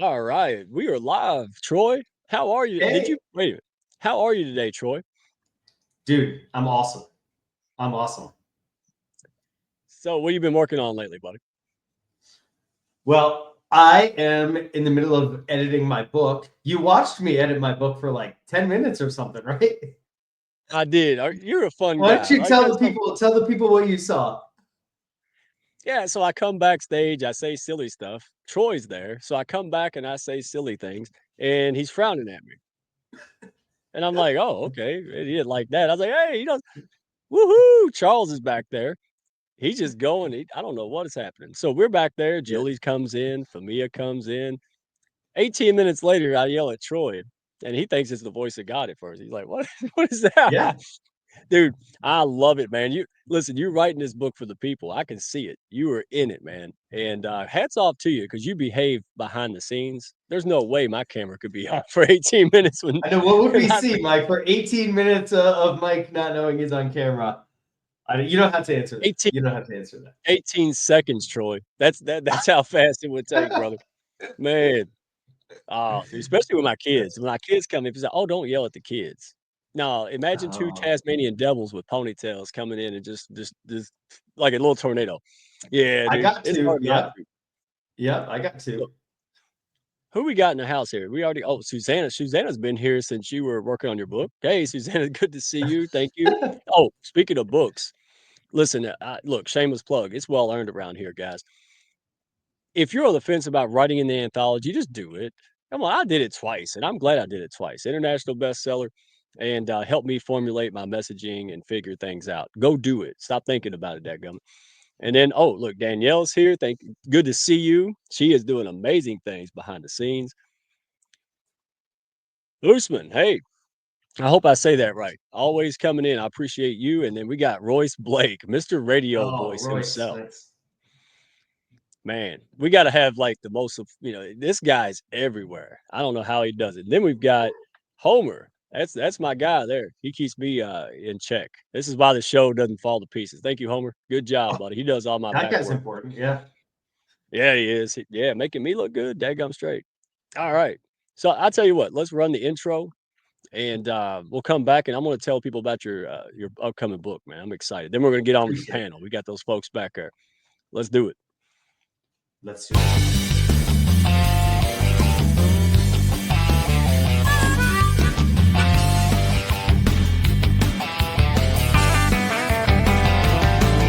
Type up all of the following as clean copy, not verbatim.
All right, we are live. Troy, how are you? Did you Hey, wait a minute? How are you today, Troy? dude, I'm awesome. I'm awesome. So, what have you been working on lately, buddy? Well, I am in the middle of editing my book. You watched me edit my book for like 10 minutes or something, right? I did. You're a fun Why don't guy. you Like that's so, tell the people what you saw? yeah. So I come backstage, I say silly stuff. Troy's there, so I come back and I say silly things, and he's frowning at me, and I'm like, oh, okay. And he didn't like that. I was like, hey, woohoo! Charles is back there. He's just going. I don't know what is happening. So we're back there. Yeah. Jilly comes in. Fihmiya comes in. 18 minutes later, I yell at Troy, and he thinks it's the voice of God at first. He's like, "What? What is that?" Yeah. Dude, I love it, man. You listen, you're writing this book for the people. I can see it. You are in it, man. And hats off to you because you behave behind the scenes. There's no way my camera could be on for 18 minutes when, I know. What would when we I see, Mike, for 18 minutes of Mike not knowing he's on camera? You don't have to answer that. 18, You don't have to answer 18 seconds, Troy. That's how fast it would take, that. brother. Man. Oh, dude, especially with my kids. When my kids come in, people say, "Oh, don't yell at the kids." No, imagine 2 Oh, Tasmanian devils with ponytails coming in and just like a little tornado. Yeah, I dude, got it's two. hard not Yep. to. Yep. I got two. Look, who we got in the house here? We already Susanna. Susanna's been here since you were working on your book. Hey, Susanna, good to see you. Thank you. Oh, speaking of books, listen, look, shameless plug. It's well earned around here, guys. If you're on the fence about writing in the anthology, just do it. Come on, I did it twice, and I'm glad I did it twice. International bestseller, and helped me formulate my messaging and figure things out. Go do it. Stop thinking about it, dadgum. And then, oh, look, Danielle's here. Good to see you. She is doing amazing things behind the scenes. Usman, hey, I hope I say that right. Always coming in. I appreciate you. And then we got Royce Blake, Mr. Radio Oh, Voice Royce. himself. That's Man, we gotta have, like, the most of this guy's everywhere. I don't know how he does it. Then we've got Homer. That's my guy there. He keeps me, in check. This is why the show doesn't fall to pieces. Thank you, Homer. Good job, buddy. He does all my that back guy's work. important. Yeah. Yeah, he is. Yeah, making me look good, daggum straight. Alright. So, I'll tell you what, let's run the intro, and, we'll come back, and I'm gonna tell people about your upcoming book, man. I'm excited. Then we're gonna get on with the Appreciate it. panel. We got those folks back there. Let's do it. Let's do it.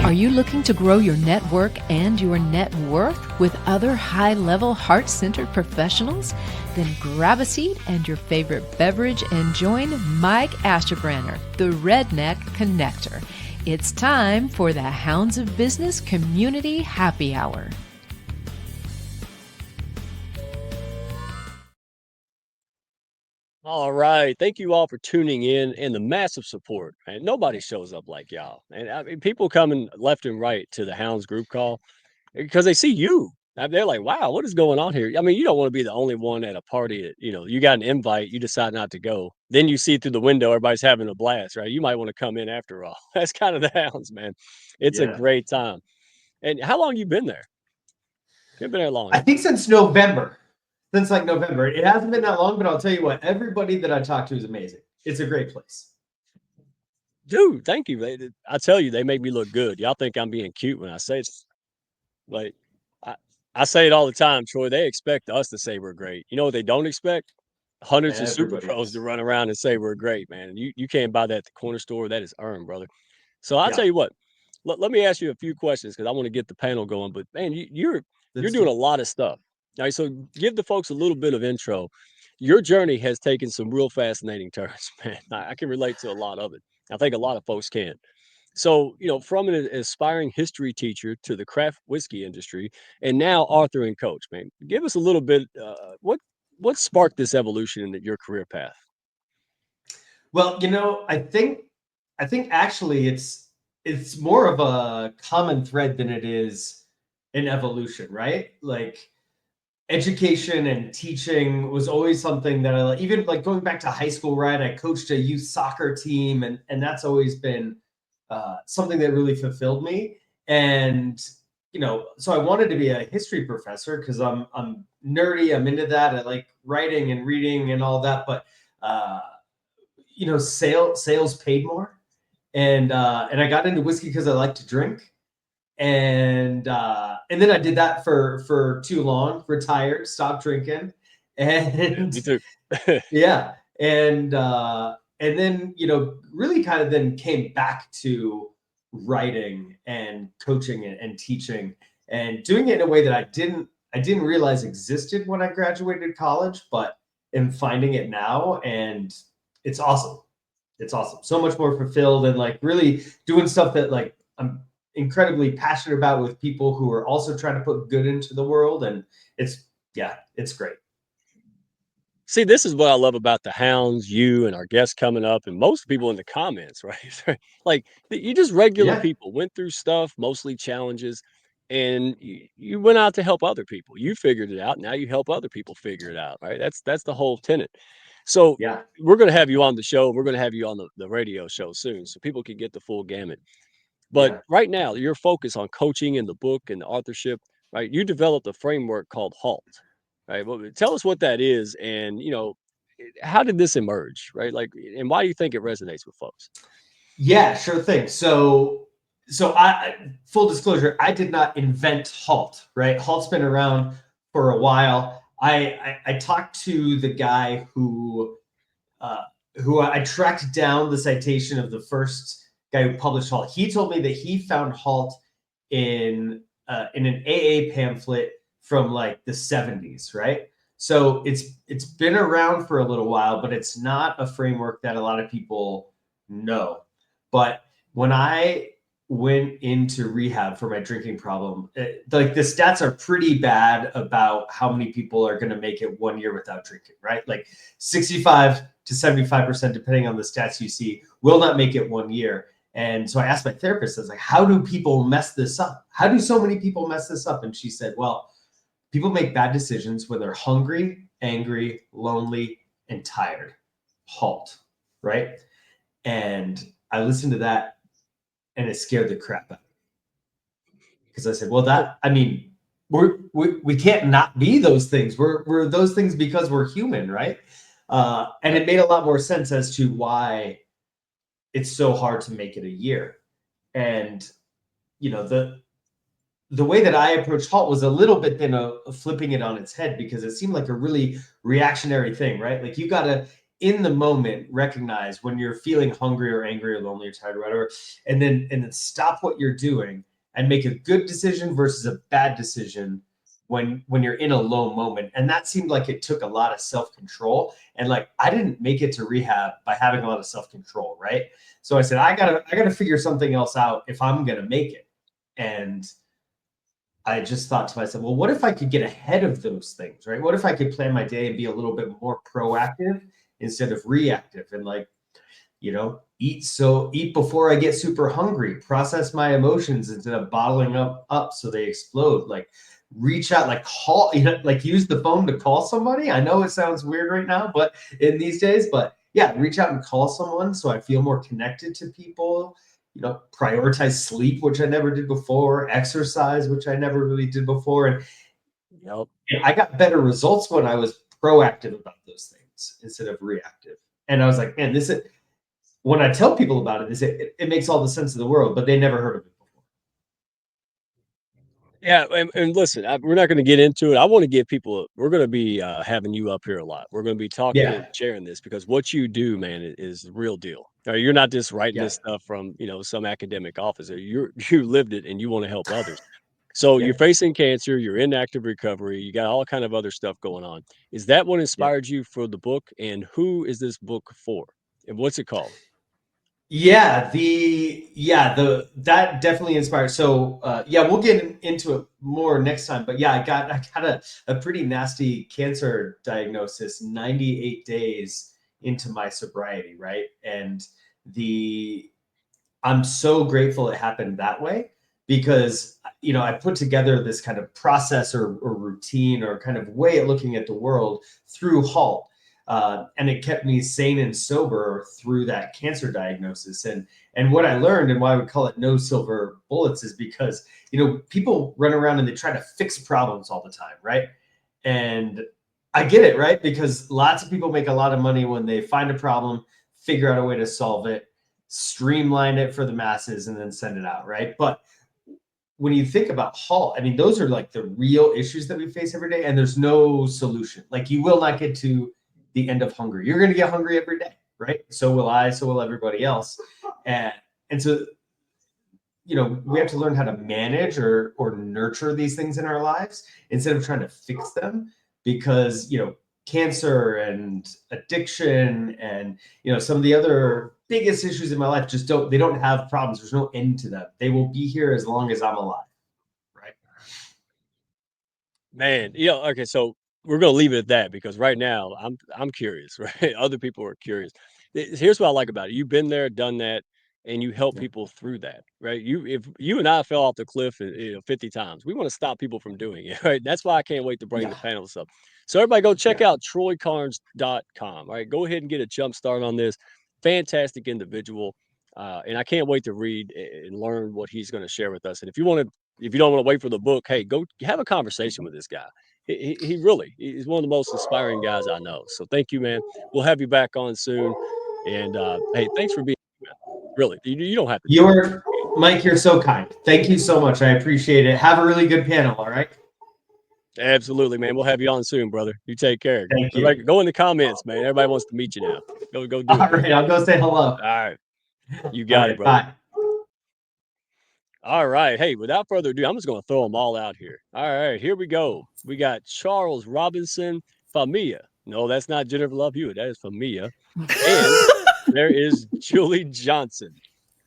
Are you looking to grow your network and your net worth with other high-level, heart-centered professionals? Then grab a seat and your favorite beverage and join Mike Ashabraner, the Redneck Connector. It's time for the Hounds of Business Community Happy Hour. All right. Thank you all for tuning in and the massive support. And nobody shows up like y'all. And I mean, people coming left and right to the Hounds group call because they see you. They're like, wow, what is going on here? I mean, you don't want to be the only one at a party that, you got an invite, you decide not to go. Then you see through the window, everybody's having a blast, right? You might want to come in after all. That's kind of the Hounds, man. It's a Yeah. great time. And how long you been there? You've been there long, I huh? think since November. Since like November. It hasn't been that long, but I'll tell you what, everybody that I talk to is amazing. It's a great place. Dude, thank you. I tell you, they make me look good. Y'all think I'm being cute when I say it. Like, I I say it all the time, Troy. They expect us to say we're great. You know what they don't expect? Hundreds of super Everybody pros to else. run around and say we're great, man. You can't buy that at the corner store. That is earned, brother. So I'll Yeah. tell you what. Let me ask you a few questions because I want to get the panel going. But man, you're Let's doing do a it. lot of stuff. All right, so give the folks a little bit of intro. Your journey has taken some real fascinating turns, man. I can relate to a lot of it. I think a lot of folks can. So, from an aspiring history teacher to the craft whiskey industry, and now author and coach, man, give us a little bit. What sparked this evolution in your career path? Well, I think actually it's more of a common thread than it is an evolution, right? Like education and teaching was always something that I like, even like going back to high school, right? I coached a youth soccer team, and that's always been something that really fulfilled me. And so I wanted to be a history professor because I'm nerdy. I'm into that. I like writing and reading and all that. But sales paid more, and I got into whiskey because I like to drink, and then I did that for too long. Retired, stopped drinking, Yeah, and me too. yeah, and then really kind of then came back to writing and coaching and teaching and doing it in a way that I didn't realize existed when I graduated college, but am finding it now, and it's awesome. It's awesome. So much more fulfilled and like really doing stuff that like I'm incredibly passionate about with people who are also trying to put good into the world, and it's great. See, this is what I love about the Hounds, you and our guests coming up, and most people in the comments, right? Like, you just regular Yeah, people went through stuff, mostly challenges, and you went out to help other people. You figured it out. Now you help other people figure it out, right? That's the whole tenet. So yeah, we're going to have you on the show. We're going to have you on the radio show soon, so people can get the full gamut. But yeah. right now, your focus on coaching in the book and the authorship, right? You developed a framework called HALT, right? Well, tell us what that is, and how did this emerge, right? Like, and why do you think it resonates with folks? Yeah, sure thing. So full disclosure, I did not invent Halt, right? Halt's been around for a while. I talked to the guy who I tracked down the citation of the first guy who published Halt. He told me that he found Halt in an AA pamphlet from like the 70s, right? So it's been around for a little while, but it's not a framework that a lot of people know. But when I went into rehab for my drinking problem, like the stats are pretty bad about how many people are going to make it 1 year without drinking, right? Like 65 to 75%, depending on the stats you see, will not make it 1 year. And so I asked my therapist, I was like, how do people mess this up? How do so many people mess this up? And she said, well, people make bad decisions when they're hungry, angry, lonely, and tired. Halt, right? And I listened to that and it scared the crap out of me. Because I said, well, I mean, we can't not be those things. We're those things because we're human, right? And it made a lot more sense as to why it's so hard to make it a year. And the way that I approached Halt was a little bit then flipping it on its head, because it seemed like a really reactionary thing, right? Like you got to, in the moment, recognize when you're feeling hungry or angry or lonely or tired or whatever, and then stop what you're doing and make a good decision versus a bad decision when you're in a low moment. And that seemed like it took a lot of self-control. And like I didn't make it to rehab by having a lot of self-control, right? So I said, I gotta figure something else out if I'm gonna make it. And I just thought to myself, well, what if I could get ahead of those things, right? What if I could plan my day and be a little bit more proactive instead of reactive, and like, eat before I get super hungry, process my emotions instead of bottling up so they explode. Like reach out, like call, like use the phone to call somebody. I know it sounds weird right now, but in these days, but yeah, reach out and call someone so I feel more connected to people. Prioritize sleep, which I never did before, exercise, which I never really did before. And Yep. I got better results when I was proactive about those things instead of reactive. And I was like, man, when I tell people about it makes all the sense in the world, but they never heard of it before. Yeah, and listen, we're not going to get into it. I want to give people. We're going to be having you up here a lot. We're going to be talking and Yeah. sharing this because what you do, man, is the real deal. You're not just writing Yeah. this stuff from some academic office. You lived it and you want to help others. So you're Yeah. facing cancer. You're in active recovery. You got all kind of other stuff going on. Is that what Yeah. inspired you for the book? And who is this book for? And what's it called? The that definitely inspired. So we'll get into it more next time. But yeah, I got a pretty nasty cancer diagnosis 98 days into my sobriety, right? And I'm so grateful it happened that way, because I put together this kind of process or routine or kind of way of looking at the world through Halt. And it kept me sane and sober through that cancer diagnosis. And what I learned, and why we call it no silver bullets, is because, people run around and they try to fix problems all the time, right? And I get it, right? Because lots of people make a lot of money when they find a problem, figure out a way to solve it, streamline it for the masses, and then send it out, right? But when you think about halt, I mean, those are like the real issues that we face every day, and there's no solution. Like, you will not get to the end of hunger. You're going to get hungry every day, right? So will I, so will everybody else. And so, we have to learn how to manage or nurture these things in our lives instead of trying to fix them, because, cancer and addiction and, some of the other biggest issues in my life they don't have problems. There's no end to them. They will be here as long as I'm alive. Right. Man, okay, so we're gonna leave it at that because right now I'm curious, right? Other people are curious. Here's what I like about it. You've been there, done that, and you help Yeah. people through that, right? If you and I fell off the cliff, 50 times, we want to stop people from doing it, right? That's why I can't wait to bring Yeah. the panelists up. So everybody go check Yeah. out TroyCarnes.com. All right, go ahead and get a jump start on this. Fantastic individual. And I can't wait to read and learn what he's going to share with us. And if you don't want to wait for the book, hey, go have a conversation with this guy. He's one of the most inspiring guys I know. So thank you, man. We'll have you back on soon. And hey, thanks for being here, man. Really, you don't have to do Mike, you're so kind. Thank you so much. I appreciate it. Have a really good panel. All right. it. Absolutely, man. We'll have you on soon, brother. You take care. Thank Everybody, you. go in the comments, man. Everybody wants to meet you now. Go do All it, man. right. I'll go say hello. All right, you All got it, right. brother. Bye. All right. Hey, without further ado, I'm just going to throw them all out here. All right, here we go. We got Charles Robinson, Fihmiya. No, that's not Jennifer Love Hewitt. That is Fihmiya. And there is Julie Johnson.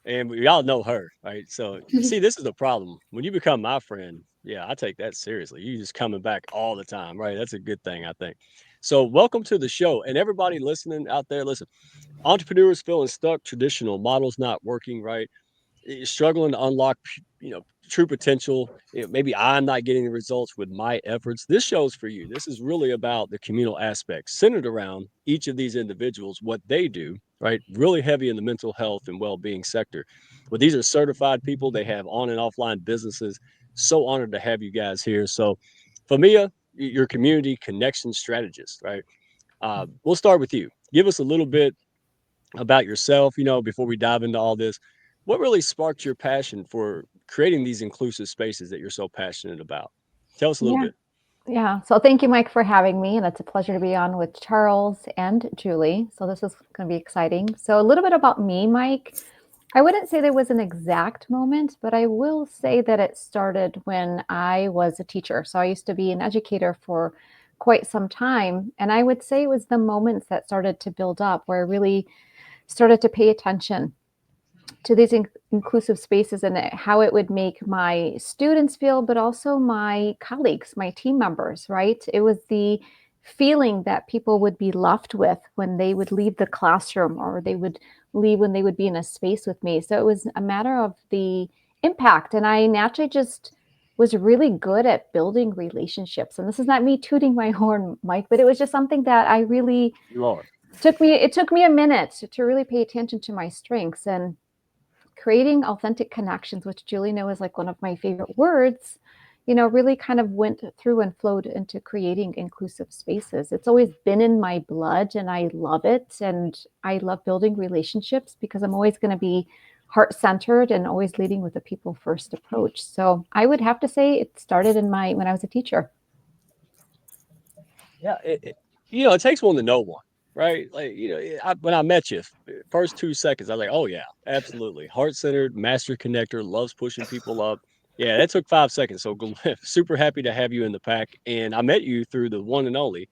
And we all know her, right? So, see, this is the problem. When you become my friend, yeah, I take that seriously. You just coming back all the time, right? That's a good thing, I think. So, welcome to the show. And everybody listening out there, listen, entrepreneurs feeling stuck, traditional models not working, right? Struggling to unlock, true potential. Maybe I'm not getting the results with my efforts. This show's for you. This is really about the communal aspect centered around each of these individuals, what they do, right? Really heavy in the mental health and well-being sector. But these are certified people. They have on and offline businesses. So honored to have you guys here. So, Fihmiya, your community connection strategist, right? We'll start with you. Give us a little bit about yourself, before we dive into all this. What really sparked your passion for creating these inclusive spaces that you're so passionate about? Tell us a little Yeah. bit. Yeah. So thank you, Mike, for having me. And it's a pleasure to be on with Charles and Julie. So this is going to be exciting. So a little bit about me, Mike. I wouldn't say there was an exact moment, but I will say that it started when I was a teacher. So I used to be an educator for quite some time. And I would say it was the moments that started to build up where I really started to pay attention to these inclusive spaces and how it would make my students feel, but also my colleagues, my team members, right? It was the feeling that people would be left with when they would leave the classroom or they would leave when they would be in a space with me. So it was a matter of the impact. And I naturally just was really good at building relationships. And this is not me tooting my horn, Mike, but it was just something that I really You are. it took me a minute to really pay attention to my strengths. And creating authentic connections, which Julie knows is like one of my favorite words, really kind of went through and flowed into creating inclusive spaces. It's always been in my blood and I love it. And I love building relationships because I'm always going to be heart-centered and always leading with a people first approach. So I would have to say it started when I was a teacher. Yeah. It takes one to know one, right? Like, when I met you, first 2 seconds, I was like, oh, yeah, absolutely. Heart centered, master connector, loves pushing people up. Yeah, that took 5 seconds. So super happy to have you in the pack. And I met you through the one and only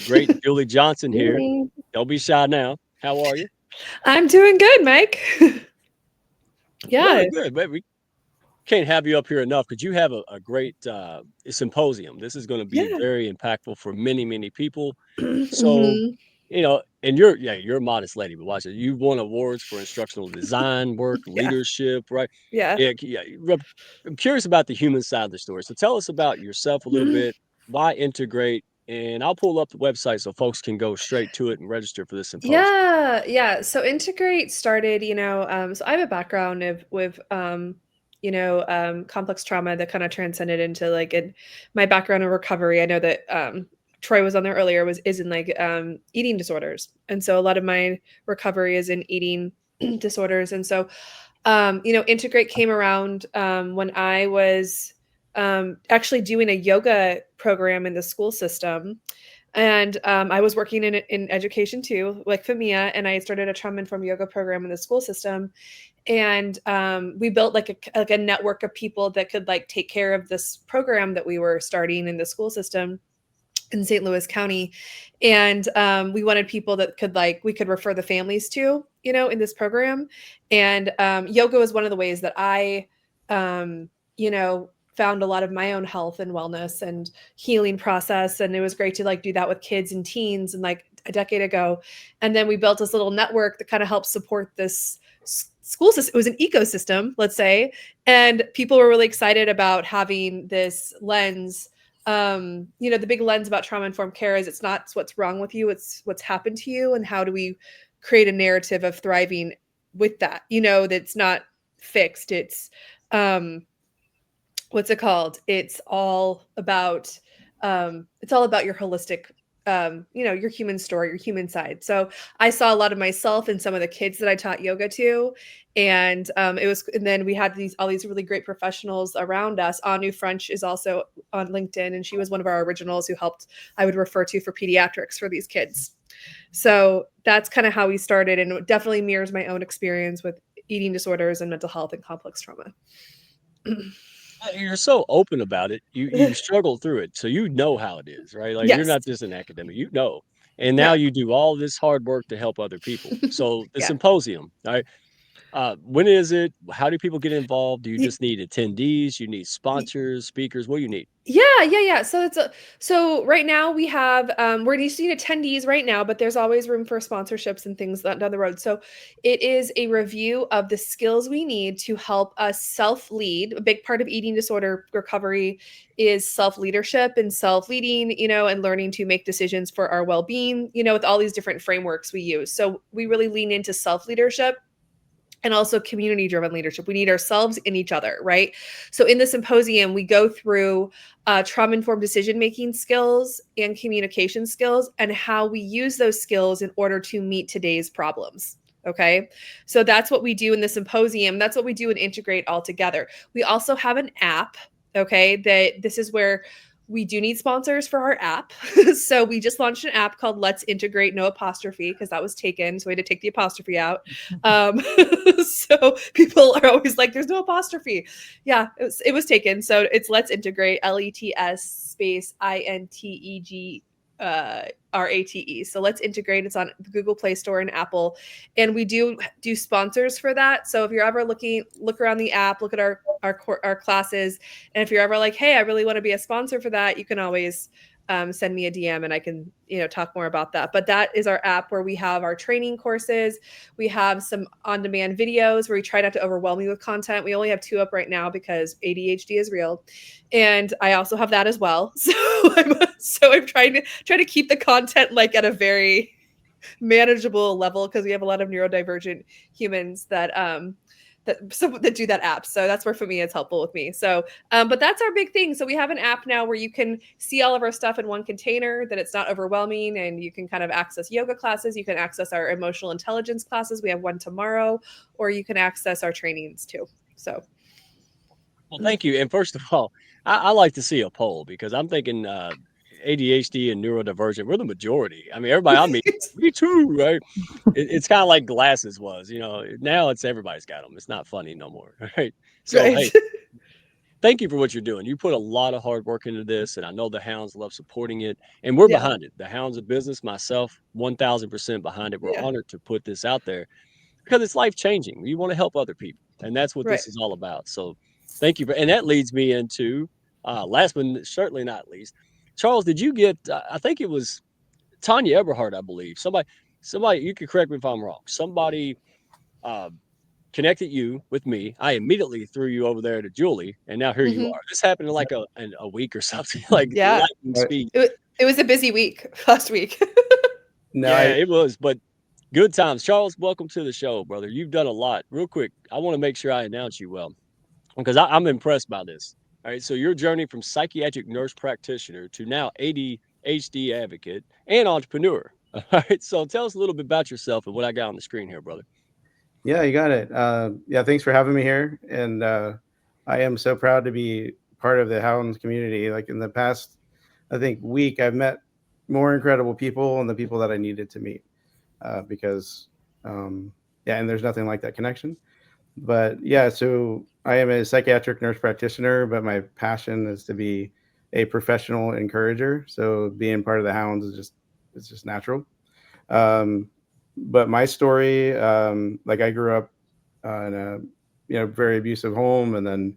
great Julie Johnson here. Really? Don't be shy now. How are you? I'm doing good, Mike. Yeah. Good. But we can't have you up here enough because you have a great symposium. This is going to be Yeah. very impactful for many, many people. So, Mhm. and you're a modest lady, but watch it. You've won awards for instructional design work, Yeah. leadership, right? Yeah. Yeah. I'm curious about the human side of the story. So tell us about yourself a little bit. Why integrate and I'll pull up the website so folks can go straight to it and register for this symposium. Yeah. So Integrate started, so I have a background with complex trauma that kind of transcended into like my background in recovery. I know that Troy was on there earlier, is in like eating disorders. And so a lot of my recovery is in eating disorders. And so Integrate came around when I was actually doing a yoga program in the school system. And I was working in education too, like Fihmiya, and I started a trauma-informed yoga program in the school system. And we built like a network of people that could like take care of this program that we were starting in the school system in St. Louis County. And we wanted people that we could refer the families to, in this program. And yoga was one of the ways that I, found a lot of my own health and wellness and healing process. And it was great to like do that with kids and teens and like a decade ago. And then we built this little network that kind of helps support this school system. It was an ecosystem, let's say. And people were really excited about having this lens. The big lens about trauma-informed care is it's not what's wrong with you, it's what's happened to you, and how do we create a narrative of thriving with that, that's not fixed. It's what's it called? It's all about your holistic, your human story, your human side. So I saw a lot of myself in some of the kids that I taught yoga to. And and then we had all these really great professionals around us. Anu French is also on LinkedIn, and she was one of our originals who I would refer to for pediatrics for these kids. So that's kind of how we started. And it definitely mirrors my own experience with eating disorders and mental health and complex trauma. You're so open about it. You struggle through it, so you know how it is, right? Like you're not just an academic, and now you do all this hard work to help other people. So the symposium, right? When is it? How do people get involved? Do you just need attendees? You need sponsors, speakers? What do you need? Yeah. So right now we have we're using attendees right now, but there's always room for sponsorships and things down the road. So it is a review of the skills we need to help us self-lead. A big part of eating disorder recovery is self-leadership and self-leading, and learning to make decisions for our well-being, with all these different frameworks we use. So we really lean into self-leadership and also community-driven leadership. We need ourselves and each other, right? So in the symposium, we go through trauma-informed decision-making skills and communication skills and how we use those skills in order to meet today's problems. Okay. So that's what we do in the symposium. That's what we do and Integrate all together. We also have an app. Okay. This is where we do need sponsors for our app. So we just launched an app called Let's Integrate, no apostrophe, because that was taken. So we had to take the apostrophe out. So people are always like, there's no apostrophe. Yeah, it was taken. So it's Let's Integrate, LETS space INTEG RATE. So Let's Integrate. It's on the Google Play Store and Apple. And we do sponsors for that. So if you're ever look around the app, look at our classes. And if you're ever like, hey, I really want to be a sponsor for that, you can always send me a DM and I can, talk more about that. But that is our app where we have our training courses. We have some on-demand videos where we try not to overwhelm you with content. We only have 2 up right now because ADHD is real. And I also have that as well. So I'm trying to keep the content like at a very manageable level because we have a lot of neurodivergent humans that do that app. So that's where for me it's helpful with me. So, but that's our big thing. So we have an app now where you can see all of our stuff in one container, that it's not overwhelming, and you can kind of access yoga classes. You can access our emotional intelligence classes. We have one tomorrow, or you can access our trainings too. So. Well, thank you. And first of all, I like to see a poll because I'm thinking ADHD and neurodivergent, we're the majority. I mean, everybody I meet, me too, right? It's kind of like glasses was, now it's everybody's got them. It's not funny no more, right? So, hey, thank you for what you're doing. You put a lot of hard work into this, and I know the Hounds love supporting it, and we're behind it. The Hounds of Business, myself, 1,000% behind it. We're honored to put this out there because it's life-changing. You want to help other people, and that's what this is all about. So thank you. And that leads me into, last but certainly not least, Charles, did you get, I think it was Tanya Eberhardt, I believe. Somebody, you can correct me if I'm wrong. Somebody connected you with me. I immediately threw you over there to Julie, and now here you are. This happened in like a week or something, like lightning speed. It was a busy week last week. No, Yeah, it was, but good times. Charles, welcome to the show, brother. You've done a lot. Real quick, I want to make sure I announce you well because I'm impressed by this. All right, so your journey from psychiatric nurse practitioner to now ADHD advocate and entrepreneur. All right, so tell us a little bit about yourself and what I got on the screen here, brother. yeah, you got it. Yeah, thanks for having me here. And I am so proud to be part of the Hounds community. Like in the past, I think week, I've met more incredible people and the people that I needed to meet because, yeah, and there's nothing like that connection. But yeah, so I am a psychiatric nurse practitioner, but my passion is to be a professional encourager. So being part of the Hounds is just natural. Um, but my story, like I grew up in a very abusive home, and then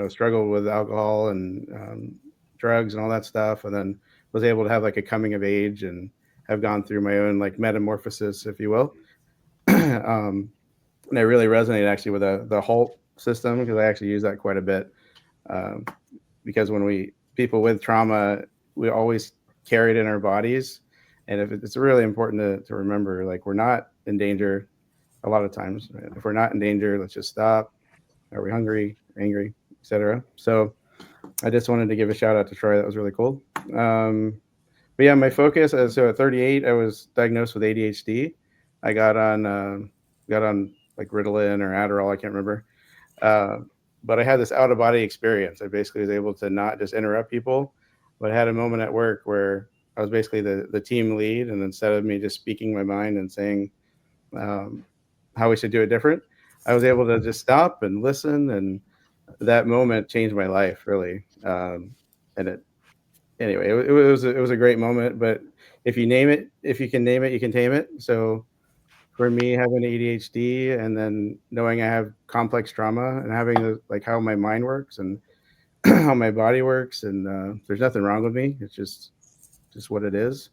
struggled with alcohol and drugs and all that stuff, and then was able to have like a coming of age and have gone through my own like metamorphosis, if you will. And I really resonated actually with the HALT system because I actually use that quite a bit. Um, because when people with trauma, we always carry it in our bodies. And if it's really important to remember, like we're not in danger a lot of times. Right? If we're not in danger, let's just stop. Are we hungry, angry, etc.? So I just wanted to give a shout out to Troy. That was really cool. But yeah, my focus. So at 38, I was diagnosed with ADHD. I got on like Ritalin or Adderall. I can't remember. But I had this out of body experience. I basically was able to not just interrupt people, but I had a moment at work where I was basically the team lead. And instead of me just speaking my mind and saying how we should do it different, I was able to just stop and listen. And that moment changed my life really. And it was a great moment, but if you can name it, you can tame it. So for me, having ADHD and then knowing I have complex trauma and having like how my mind works and how my body works, and there's nothing wrong with me. It's just what it is.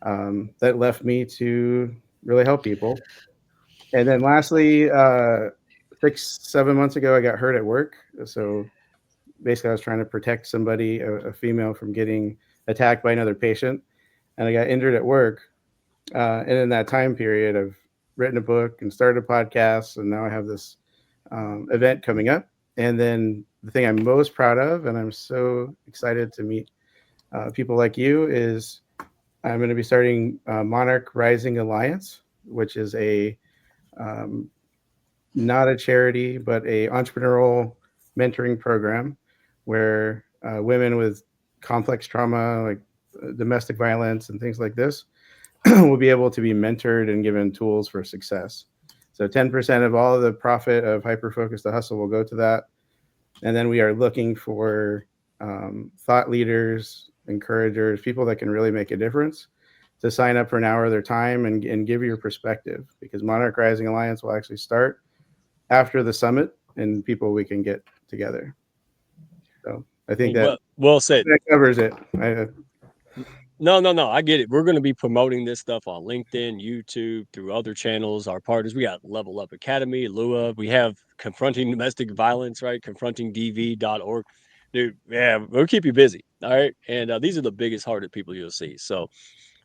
That left me to really help people. And then lastly, 6-7 months ago, I got hurt at work. So basically, I was trying to protect somebody, a female, from getting attacked by another patient, and I got injured at work. And in that time period, I've written a book and started a podcast, and now I have this event coming up. And then the thing I'm most proud of, and I'm so excited to meet people like you, is I'm going to be starting Monarch Rising Alliance, which is a not a charity, but a entrepreneurial mentoring program where women with complex trauma, like domestic violence and things like this, will be able to be mentored and given tools for success. So 10% of all of the profit of Hyperfocus to Hustle will go to that. And then we are looking for thought leaders, encouragers, people that can really make a difference to sign up for an hour of their time and give your perspective, because Monarch Rising Alliance will actually start after the summit and people we can get together. So I think well said. That covers it. No, I get it. We're going to be promoting this stuff on LinkedIn, YouTube, through other channels. Our partners, we got Level Up Academy, Lua. We have Confronting Domestic Violence, right? ConfrontingDV.org. Dude, yeah, we'll keep you busy. All right. And these are the biggest hearted people you'll see. So,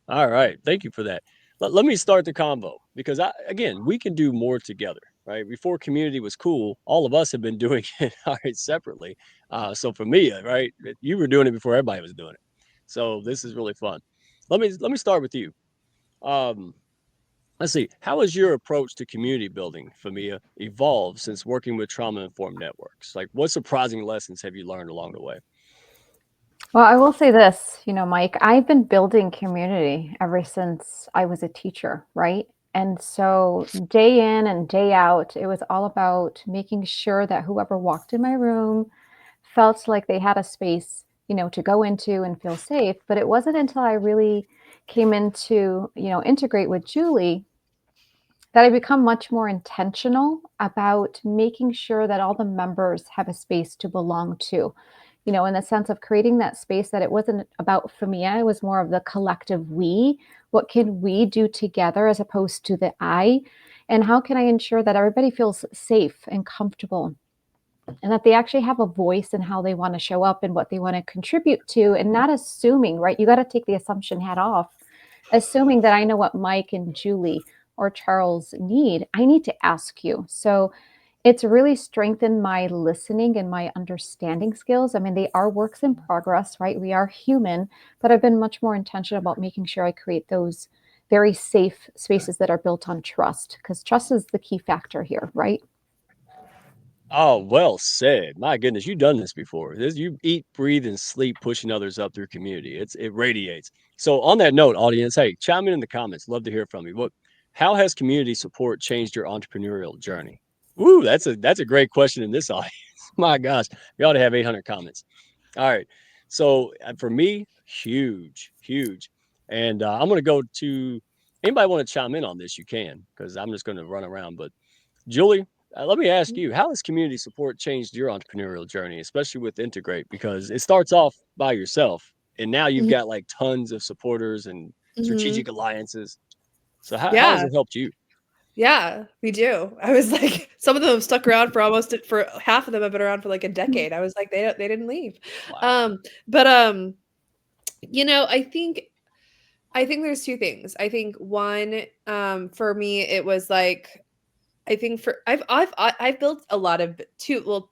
all right. Thank you for that. Let me start the convo because, again, we can do more together, right? Before community was cool, all of us have been doing it, all right, separately. So for me, right, you were doing it before everybody was doing it. So this is really fun. Let me start with you. Let's see. How has your approach to community building, Fihmiya, evolved since working with trauma-informed networks? Like, what surprising lessons have you learned along the way? Well, I will say this, Mike, I've been building community ever since I was a teacher, right? And so day in and day out, it was all about making sure that whoever walked in my room felt like they had a space, to go into and feel safe. But it wasn't until I really came into, integrate with Julie that I become much more intentional about making sure that all the members have a space to belong to, in the sense of creating that space that it wasn't about Fihmiya, it was more of the collective we. What can we do together as opposed to the I? And how can I ensure that everybody feels safe and comfortable and that they actually have a voice in how they want to show up and what they want to contribute to, and not assuming, right? You got to take the assumption hat off, assuming that I know what Mike and Julie or Charles need. I need to ask you. So it's really strengthened my listening and my understanding skills. I mean, they are works in progress, right? We are human, but I've been much more intentional about making sure I create those very safe spaces that are built on trust, because trust is the key factor here, right? Oh, well said. My goodness, you've done this before. You eat, breathe, and sleep pushing others up through community. It radiates. So on that note, audience, hey, chime in the comments. Love to hear from you. How has community support changed your entrepreneurial journey? Ooh, that's a great question in this audience. My gosh, we ought to have 800 comments. All right. So for me, huge, huge. And I'm going to go to anybody want to chime in on this, you can, because I'm just going to run around. But Julie, let me ask you, how has community support changed your entrepreneurial journey, especially with Integrate? Because it starts off by yourself, and now you've Mhm. got like tons of supporters and Mhm. strategic alliances. So how has Yeah. it helped you? Yeah, we do. I was like, some of them have stuck around for half of them have been around for like a decade. I was like, they didn't leave. Wow. But I think there's two things. I think one, for me, it was like, I think for I've built a lot of two. Well,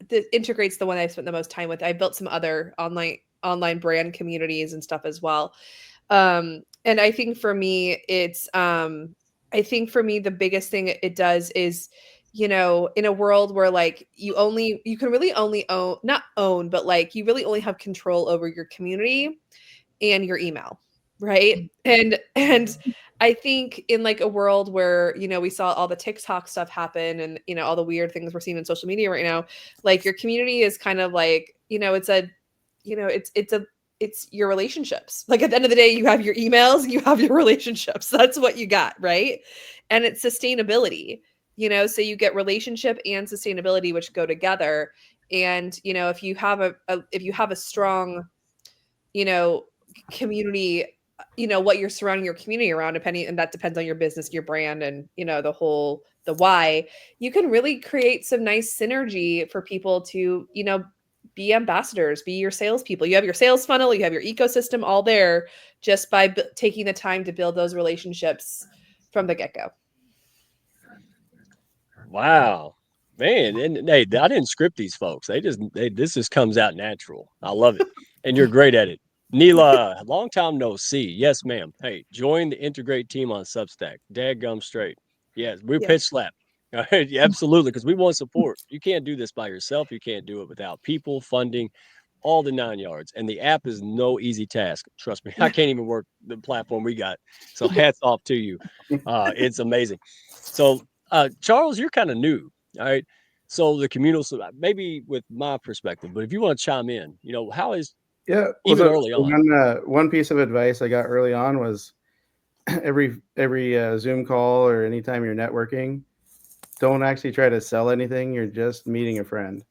the integrates the one I've spent the most time with. I built some other online brand communities and stuff as well. And I think for me, the biggest thing it does is, in a world where like you can really only own, not own, but like you really only have control over your community and your email, right? And I think in like a world where, we saw all the TikTok stuff happen and, all the weird things we're seeing in social media right now, like your community is kind of like, it's your relationships. Like at the end of the day, you have your emails, you have your relationships. That's what you got, right? And it's sustainability, so you get relationship and sustainability, which go together. And, if you have a strong, you know, community, what you're surrounding your community around, and that depends on your business, your brand, and, the why, you can really create some nice synergy for people to, be ambassadors, be your salespeople. You have your sales funnel, you have your ecosystem all there just by taking the time to build those relationships from the get-go. Wow. Man, and hey, I didn't script these folks. This just comes out natural. I love it. And you're great at it. Neela, long time no see. Yes, ma'am. Hey, join the Integrate team on Substack. Dadgum straight. Yes, we're Yes. pitch slap. All right, yeah, absolutely, because we want support. You can't do this by yourself. You can't do it without people, funding, all the 9 yards. And the app is no easy task. Trust me, I can't even work the platform we got. So hats off to you. It's amazing. So Charles, you're kind of new. All right. So the communal, so maybe with my perspective, but if you want to chime in, how is Yeah. Well, even so early on? one piece of advice I got early on was every Zoom call or anytime you're networking, don't actually try to sell anything. You're just meeting a friend.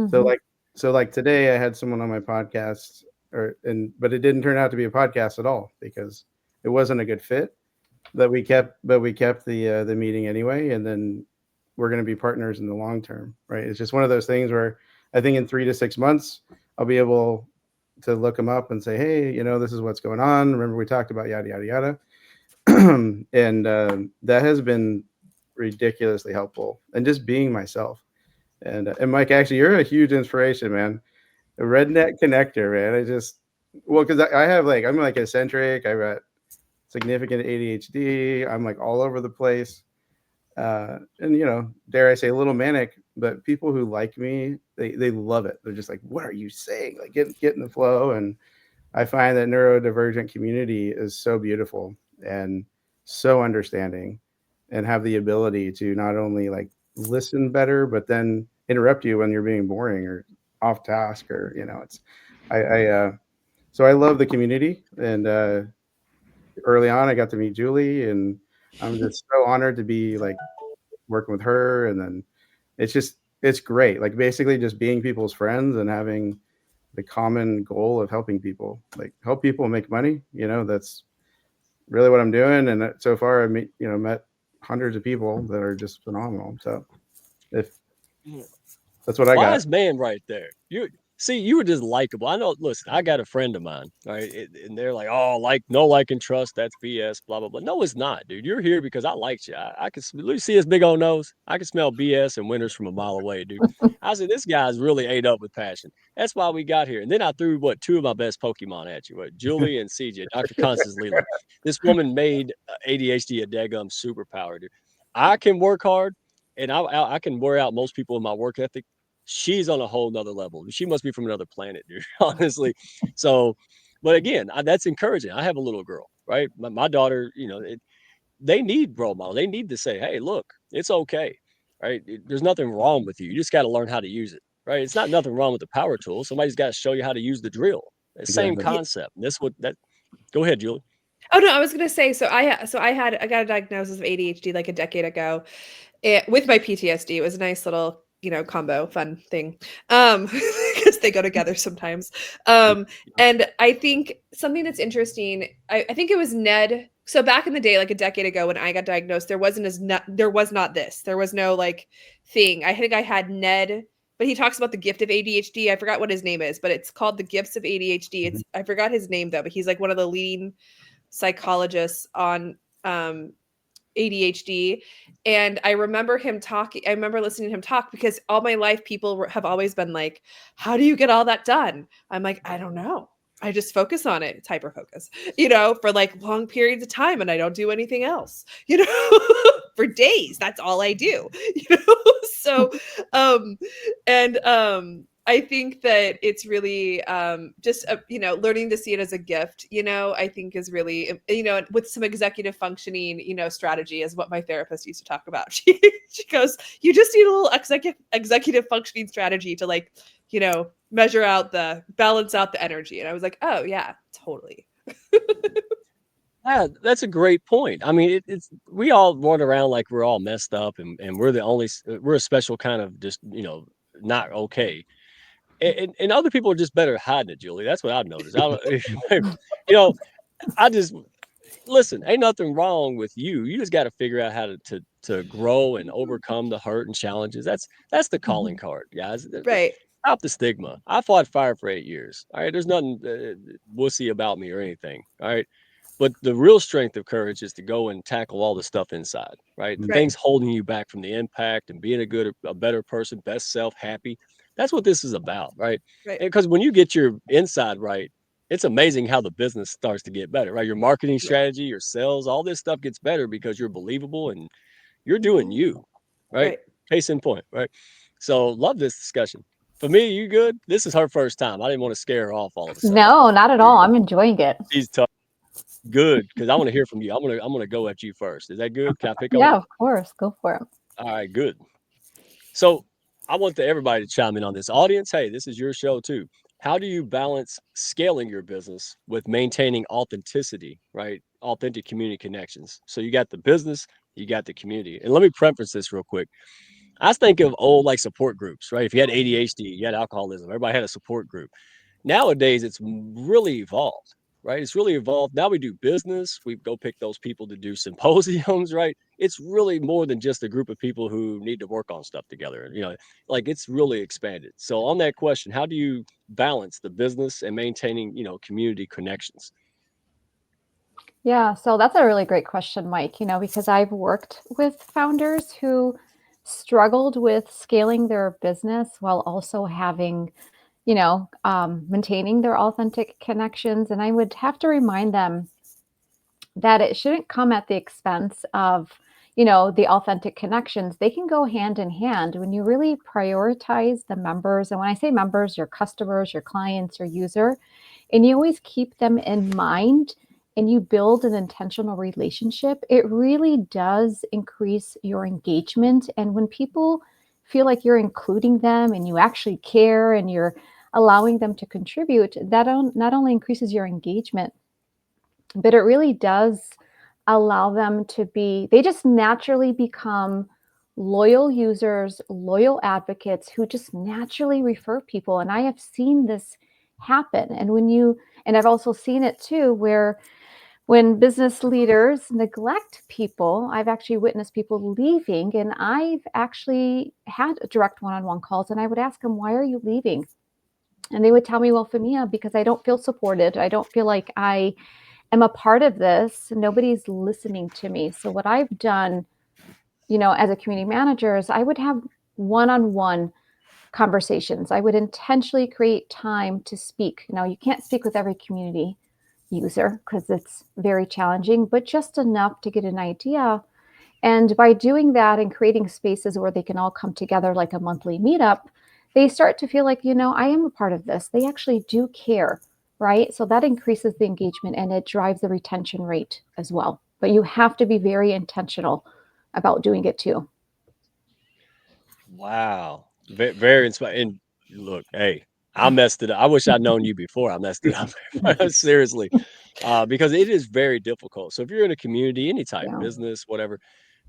So Mhm. like today I had someone on my podcast, but it didn't turn out to be a podcast at all because it wasn't a good fit. But we kept the meeting anyway, and then we're going to be partners in the long term, right? It's just one of those things where I think in 3 to 6 months I'll be able to look them up and say, hey, this is what's going on. Remember we talked about yada yada yada, and that has been ridiculously helpful. And just being myself. And Mike, actually, you're a huge inspiration, man. The redneck connector, man. Because I have I'm like eccentric. I've got significant ADHD. I'm like all over the place. And dare I say a little manic, but people who like me, they love it. They're just like, what are you saying? Like get in the flow. And I find that neurodivergent community is so beautiful and so understanding, and have the ability to not only like listen better, but then interrupt you when you're being boring or off task, or it's so I love the community. And early on I got to meet Julie, and I'm just so honored to be like working with her. And then it's great, like basically just being people's friends and having the common goal of helping people, like help people make money. That's really what I'm doing. And so far I've met hundreds of people that are just phenomenal. So if That's what I got. Wise man right there. You were just likable. I know. Listen, I got a friend of mine, right? And they're like, "Oh, like no like and trust. That's BS." Blah blah blah. No, it's not, dude. You're here because I liked you. I can see his big old nose. I can smell BS and winners from a mile away, dude. I said, this guy's really ate up with passion. That's why we got here. And then I threw two of my best Pokemon at you, Julie and CJ, Dr. Constance Leland. This woman made ADHD a daggum superpower, dude. I can work hard, and I can wear out most people in my work ethic. She's on a whole nother level. She must be from another planet, dude, honestly. So, but again, that's encouraging. I have a little girl, right? My daughter, they need role model. They need to say, hey, look, it's okay, right? There's nothing wrong with you. You just got to learn how to use it, right? It's not nothing wrong with the power tool. Somebody's got to show you how to use the drill. The same Exactly. concept. Go ahead, Julie. Oh no, I was gonna say. I got a diagnosis of ADHD like a decade ago, with my PTSD. It was a nice little combo, fun thing, because they go together sometimes. And I think something that's interesting. I think it was Ned. So back in the day, like a decade ago, when I got diagnosed, there was not this. There was no like thing. I think I had Ned. But he talks about the gift of ADHD. I forgot what his name is, but it's called the gifts of ADHD. I forgot his name though, but he's like one of the leading psychologists on ADHD. And I remember him talking. I remember listening to him talk because all my life people have always been like, how do you get all that done? I'm like, I don't know. I just focus on it. It's hyper focus, for like long periods of time. And I don't do anything else, for days. That's all I do, So, I think that it's really just, learning to see it as a gift, I think is really, with some executive functioning, strategy is what my therapist used to talk about. She goes, you just need a little executive functioning strategy to like, balance out the energy. And I was like, oh yeah, totally. Yeah, that's a great point. I mean, we all run around like we're all messed up and we're we're a special kind of just, not okay. And other people are just better at hiding it, Julie. That's what I've noticed. I just listen. Ain't nothing wrong with you. You just got to figure out how to grow and overcome the hurt and challenges. That's the calling card, guys. Right. Stop the stigma. I fought fire for 8 years. All right, there's nothing wussy about me or anything. All right. But the real strength of courage is to go and tackle all the stuff inside, right? The things holding you back from the impact and being a better person, best self, happy. That's what this is about, right? Because when you get your inside right, it's amazing how the business starts to get better, right? Your marketing strategy, your sales, all this stuff gets better because you're believable and you're doing you, right? Case in point, right? So love this discussion. For me, you good? This is her first time. I didn't want to scare her off all of a sudden. No, not at all. I'm enjoying it. She's tough. Good, because I want to hear from you. I'm gonna go at you first. Is that good? Can I pick up? Yeah, of course. Go for it. All right, good. So I want everybody to chime in on this. Audience, hey, this is your show too. How do you balance scaling your business with maintaining authenticity, right? Authentic community connections. So you got the business, you got the community. And let me preface this real quick. I think of old like support groups, right? If you had ADHD, you had alcoholism, everybody had a support group. Nowadays, it's really evolved. Right. It's really evolved. Now we do business. We go pick those people to do symposiums. Right. It's really more than just a group of people who need to work on stuff together. Like it's really expanded. So on that question, how do you balance the business and maintaining, community connections? Yeah, so that's a really great question, Mike, because I've worked with founders who struggled with scaling their business while also having maintaining their authentic connections. And I would have to remind them that it shouldn't come at the expense of, the authentic connections. They can go hand in hand when you really prioritize the members. And when I say members, your customers, your clients, your user, and you always keep them in mind and you build an intentional relationship, it really does increase your engagement. And when people feel like you're including them and you actually care and you're allowing them to contribute, that not only increases your engagement, but it really does allow them they just naturally become loyal users, loyal advocates who just naturally refer people. And I have seen this happen. And I've also seen it too, where when business leaders neglect people, I've actually witnessed people leaving, and I've actually had direct one-on-one calls, and I would ask them, why are you leaving? And they would tell me, well, Fihmiya, because I don't feel supported. I don't feel like I am a part of this. Nobody's listening to me. So what I've done, as a community manager is I would have one-on-one conversations. I would intentionally create time to speak. Now, you can't speak with every community user because it's very challenging, but just enough to get an idea. And by doing that and creating spaces where they can all come together like a monthly meetup, they start to feel like, I am a part of this. They actually do care, right? So that increases the engagement and it drives the retention rate as well. But you have to be very intentional about doing it too. Wow. Very inspiring. And look, hey, I messed it up. I wish I'd known you before I messed it up. Seriously. Because it is very difficult. So if you're in a community, any type, Yeah. business, whatever,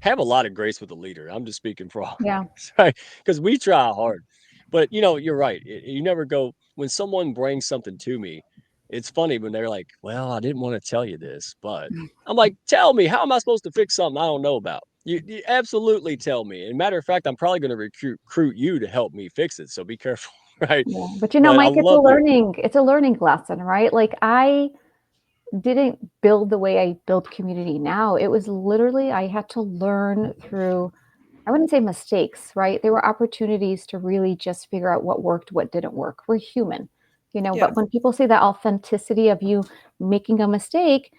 have a lot of grace with the leader. I'm just speaking for all of Yeah. us, right? Because we try hard. But you're right. You never go when someone brings something to me. It's funny when they're like, "Well, I didn't want to tell you this, but," I'm like, "Tell me, how am I supposed to fix something I don't know about? You absolutely tell me. And matter of fact, I'm probably going to recruit you to help me fix it. So be careful, right?" Yeah. But But I Mike, love your it's a learning lesson, right? Like I didn't build the way I build community now. It was literally I had to learn through, I wouldn't say mistakes, right? There were opportunities to really just figure out what worked, what didn't work. We're human, Yeah. but when people say that authenticity of you making a mistake,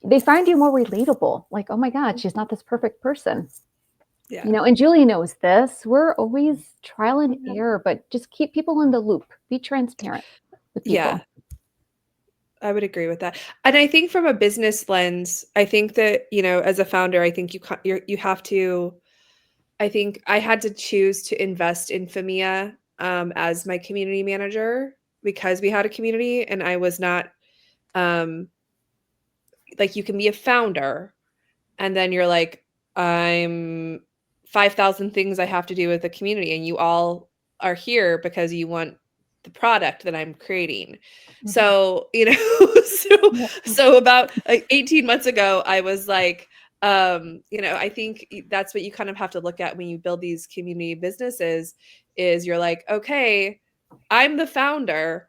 they find you more relatable. Like, oh my God, she's not this perfect person. Yeah. And Julie knows this. We're always trial and error, but just keep people in the loop. Be transparent with people. Yeah. I would agree with that. And I think from a business lens, I think that, as a founder, I think you have to, I think I had to choose to invest in Fihmiya as my community manager because we had a community and I was not like you can be a founder and then you're like, I'm 5,000 things I have to do with the community and you all are here because you want the product that I'm creating. So, so about 18 months ago, I was like, I think that's what you kind of have to look at when you build these community businesses is you're like, okay, I'm the founder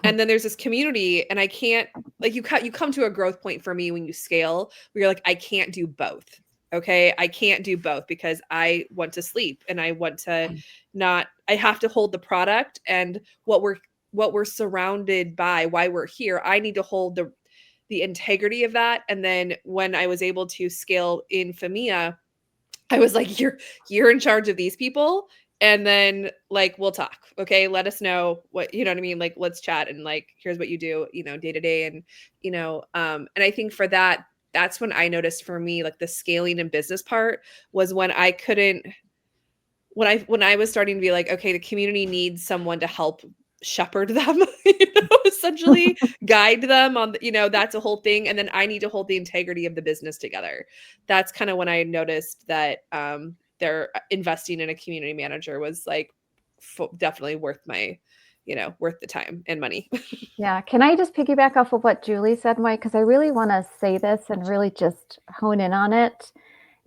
and then there's this community and I can't like you come to a growth point for me when you scale where you're like, I can't do both. Okay. I can't do both because I want to sleep and I want to I have to hold the product and what we're surrounded by, why we're here. I need to hold the integrity of that. And then when I was able to scale in Fihmiya, I was like, you're in charge of these people. And then like, we'll talk. Okay. Let us know what, you know what I mean? Like, let's chat and like, here's what you do, day to day. And, and I think for that's when I noticed for me, like the scaling and business part was when I couldn't, when I was starting to be like, okay, the community needs someone to help shepherd them, essentially guide them on, that's a whole thing. And then I need to hold the integrity of the business together. That's kind of when I noticed that they're investing in a community manager was like definitely worth my, worth the time and money. Yeah. Can I just piggyback off of what Julie said, Mike? Because I really want to say this and really just hone in on it.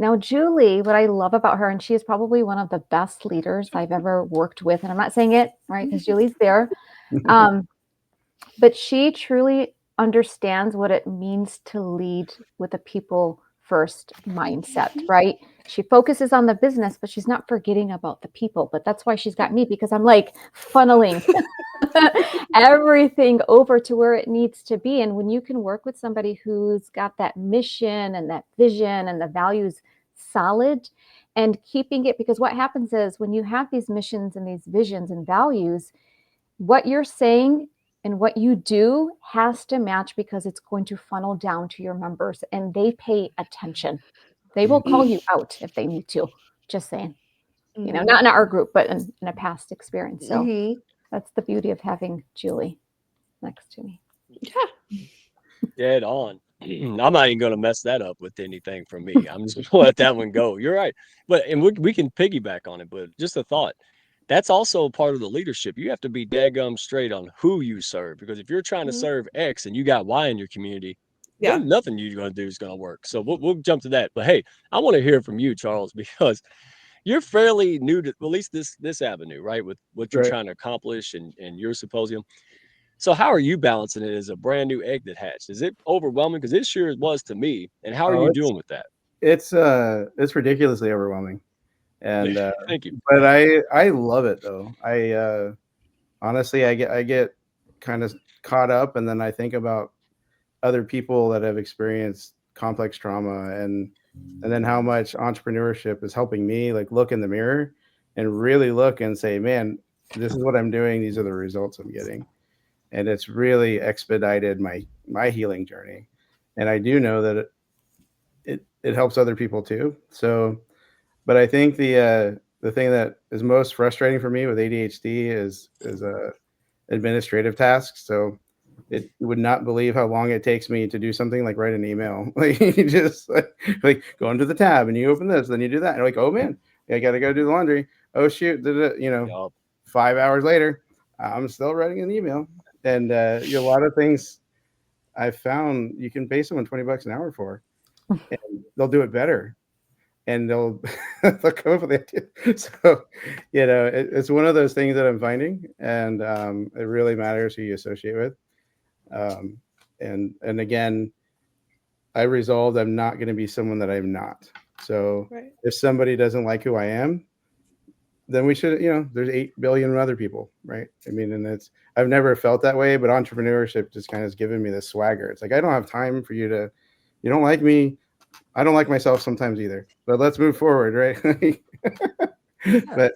Now, Julie, what I love about her, and she is probably one of the best leaders I've ever worked with, and I'm not saying it, right, because Julie's there, but she truly understands what it means to lead with a people first mindset, right? She focuses on the business, but she's not forgetting about the people. But that's why she's got me because I'm like funneling everything over to where it needs to be. And when you can work with somebody who's got that mission and that vision and the values solid and keeping it, because what happens is when you have these missions and these visions and values, what you're saying and what you do has to match because it's going to funnel down to your members and they pay attention. They will call you out if they need to. Just saying, not in our group, but in a past experience. So that's the beauty of having Julie next to me. Yeah. Dead on. I'm not even going to mess that up with anything from me. I'm just going to let that one go. You're right. And we can piggyback on it, but just a thought. That's also part of the leadership. You have to be daggum straight on who you serve, because if you're trying to serve X and you got Y in your community, Yeah. nothing you're going to do is going to work. So we'll jump to that. But hey, I want to hear from you, Charles, because you're fairly new to at least this avenue, right? With what you're Right. trying to accomplish and your symposium. So how are you balancing it as a brand new egg that hatched? Is it overwhelming? Because it sure was to me. And how are Oh, you doing with that? it's ridiculously overwhelming. And Thank you. but I love it though. Honestly, I get kind of caught up, and then I think about other people that have experienced complex trauma, and then how much entrepreneurship is helping me like look in the mirror and really look and say, man, this is what I'm doing, these are the results I'm getting. And it's really expedited my healing journey. And I do know that it helps other people too. So, but I think the thing that is most frustrating for me with ADHD is administrative tasks. So you would not believe how long it takes me to do something like write an email. Like you just like go into the tab and you open this, then you do that. And you're like, oh man, I gotta go do the laundry. Oh shoot, Yup. 5 hours later, I'm still writing an email. And a lot of things I've found you can pay someone $20 an hour for, and they'll do it better. And they'll come up with the idea. So, it's one of those things that I'm finding, and it really matters who you associate with. And again, I resolved I'm not going to be someone that I'm not. So Right. if somebody doesn't like who I am, then we should, there's 8 billion other people, right? I mean, and I've never felt that way, but entrepreneurship just kind of has given me this swagger. It's like, I don't have time for you don't like me. I don't like myself sometimes either, but let's move forward, right? But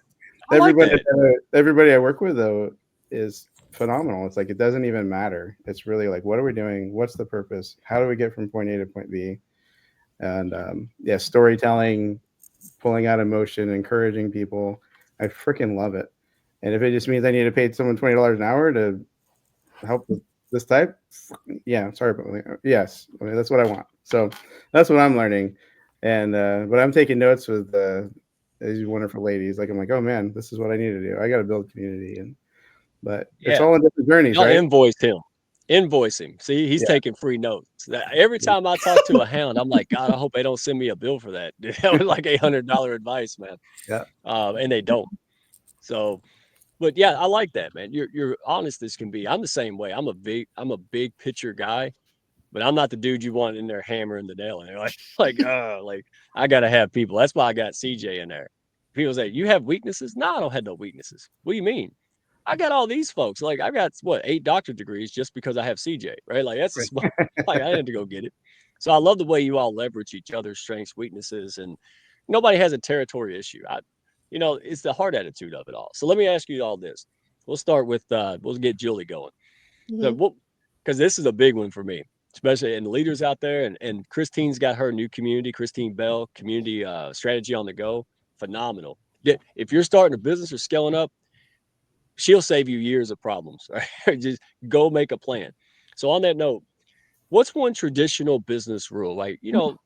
everybody I work with though is phenomenal. It's like, it doesn't even matter. It's really like, what are we doing? What's the purpose? How do we get from point A to point B? And storytelling, pulling out emotion, encouraging people. I freaking love it. And if it just means I need to pay someone $20 an hour to help with this type, yeah, sorry, but yes, I mean, that's what I want. So that's what I'm learning. And but I'm taking notes with these wonderful ladies. Like, I'm like, oh man, this is what I need to do. I got to build community, but it's all in different journeys, Y'all right? invoice him. See, he's taking free notes. Every time I talk to a hound, I'm like, God, I hope they don't send me a bill for that. That was like $800 advice, man. Yeah. And they don't. So, but yeah, I like that, man. You're honest as can be. I'm the same way. I'm a big picture guy, but I'm not the dude you want in there hammering the nail in there. Like I gotta have people. That's why I got CJ in there. People say, you have weaknesses? No, I don't have no weaknesses. What do you mean? I got all these folks. Like I got 8 doctorate degrees just because I have CJ, right? Like that's just like I had to go get it. So I love the way you all leverage each other's strengths, weaknesses, and nobody has a territory issue. It's the heart attitude of it all. So let me ask you all this. We'll start with we'll get Julie going. Mhm. So because this is a big one for me, especially in the leaders out there. And Christine's got her new community, Christine Bell, community strategy on the go. Phenomenal. Yeah, if you're starting a business or scaling up, she'll save you years of problems, right? Just go make a plan. So on that note, what's one traditional business rule, like,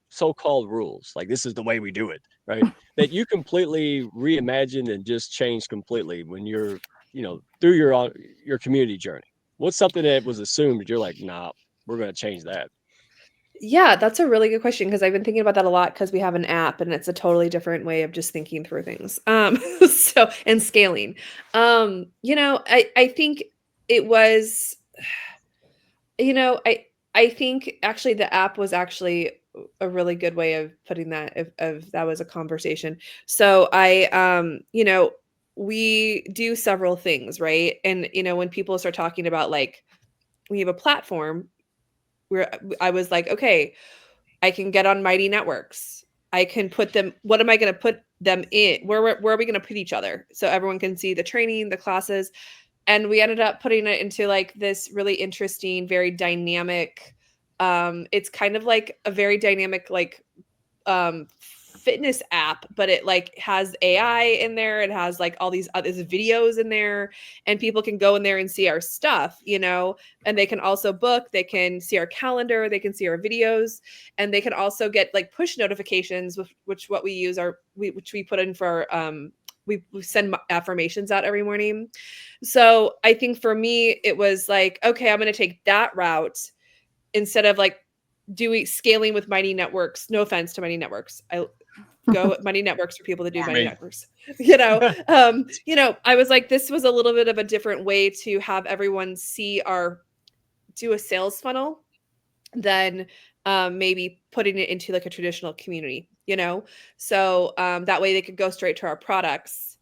so-called rules, like this is the way we do it, right? That you completely reimagine and just change completely when you're, through your community journey. What's something that was assumed that you're like, nah, we're going to change that? Yeah, that's a really good question because I've been thinking about that a lot because we have an app and it's a totally different way of just thinking through things. So and scaling. I think it was, I think actually the app was actually a really good way of putting that if that was a conversation. So we do several things, right? And when people start talking about like we have a platform where I was like, okay, I can get on Mighty Networks. I can put them. What am I going to put them in? Where are we going to put each other so everyone can see the training, the classes, and we ended up putting it into like this really interesting, very dynamic. It's kind of like a very dynamic like fitness app, but it like has AI in there. It has like all these other videos in there, and people can go in there and see our stuff, and they can also book, they can see our calendar, they can see our videos, and they can also get like push notifications, which what we use which we put in for we send affirmations out every morning. So I think for me, it was like, okay, I'm going to take that route instead of like scaling with Mighty Networks. No offense to Mighty Networks. I go with Mighty Networks for people that do Mighty Networks. I was like, this was a little bit of a different way to have everyone do a sales funnel than maybe putting it into like a traditional community, so that way they could go straight to our products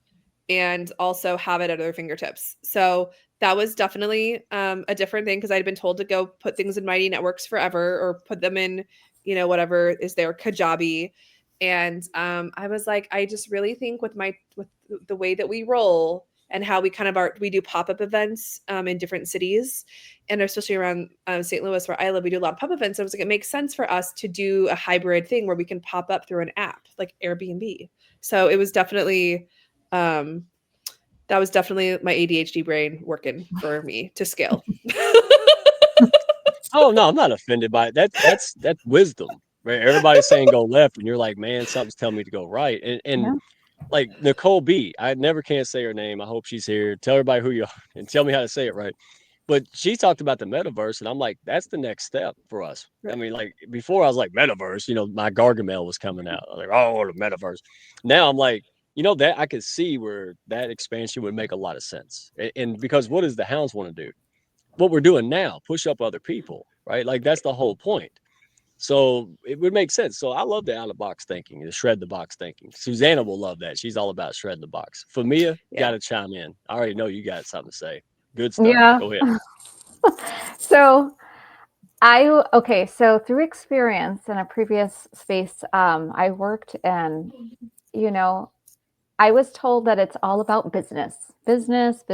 and also have it at their fingertips. So that was definitely a different thing, because I'd been told to go put things in Mighty Networks forever, or put them in, whatever is there, Kajabi. And I was like, I just really think with the way that we roll and how we we do pop-up events in different cities, and especially around St. Louis where I live, we do a lot of pop-up events. I was like, it makes sense for us to do a hybrid thing where we can pop up through an app like Airbnb. So it was definitely, that was definitely my ADHD brain working for me to scale. Oh no, I'm not offended by it. That's wisdom, right? Everybody's saying go left, and you're like, man, something's telling me to go right. And Yeah. like Nicole B, I never can say her name. I hope she's here. Tell everybody who you are and tell me how to say it right. But she talked about the metaverse, and I'm like, that's the next step for us. I mean, like before I was like metaverse, my Gargamel was coming out. I was like, oh, the metaverse. Now I'm like, that I could see where that expansion would make a lot of sense. And because what does the Hounds want to do? What we're doing now, push up other people, right? Like that's the whole point. So it would make sense. So I love the out of the box thinking, the shred the box thinking. Susanna will love that. She's all about shredding the box. Fihmiya, got to chime in. I already know you got something to say. Good stuff. Yeah. Go ahead. So so through experience in a previous space, I worked and, I was told that it's all about business first,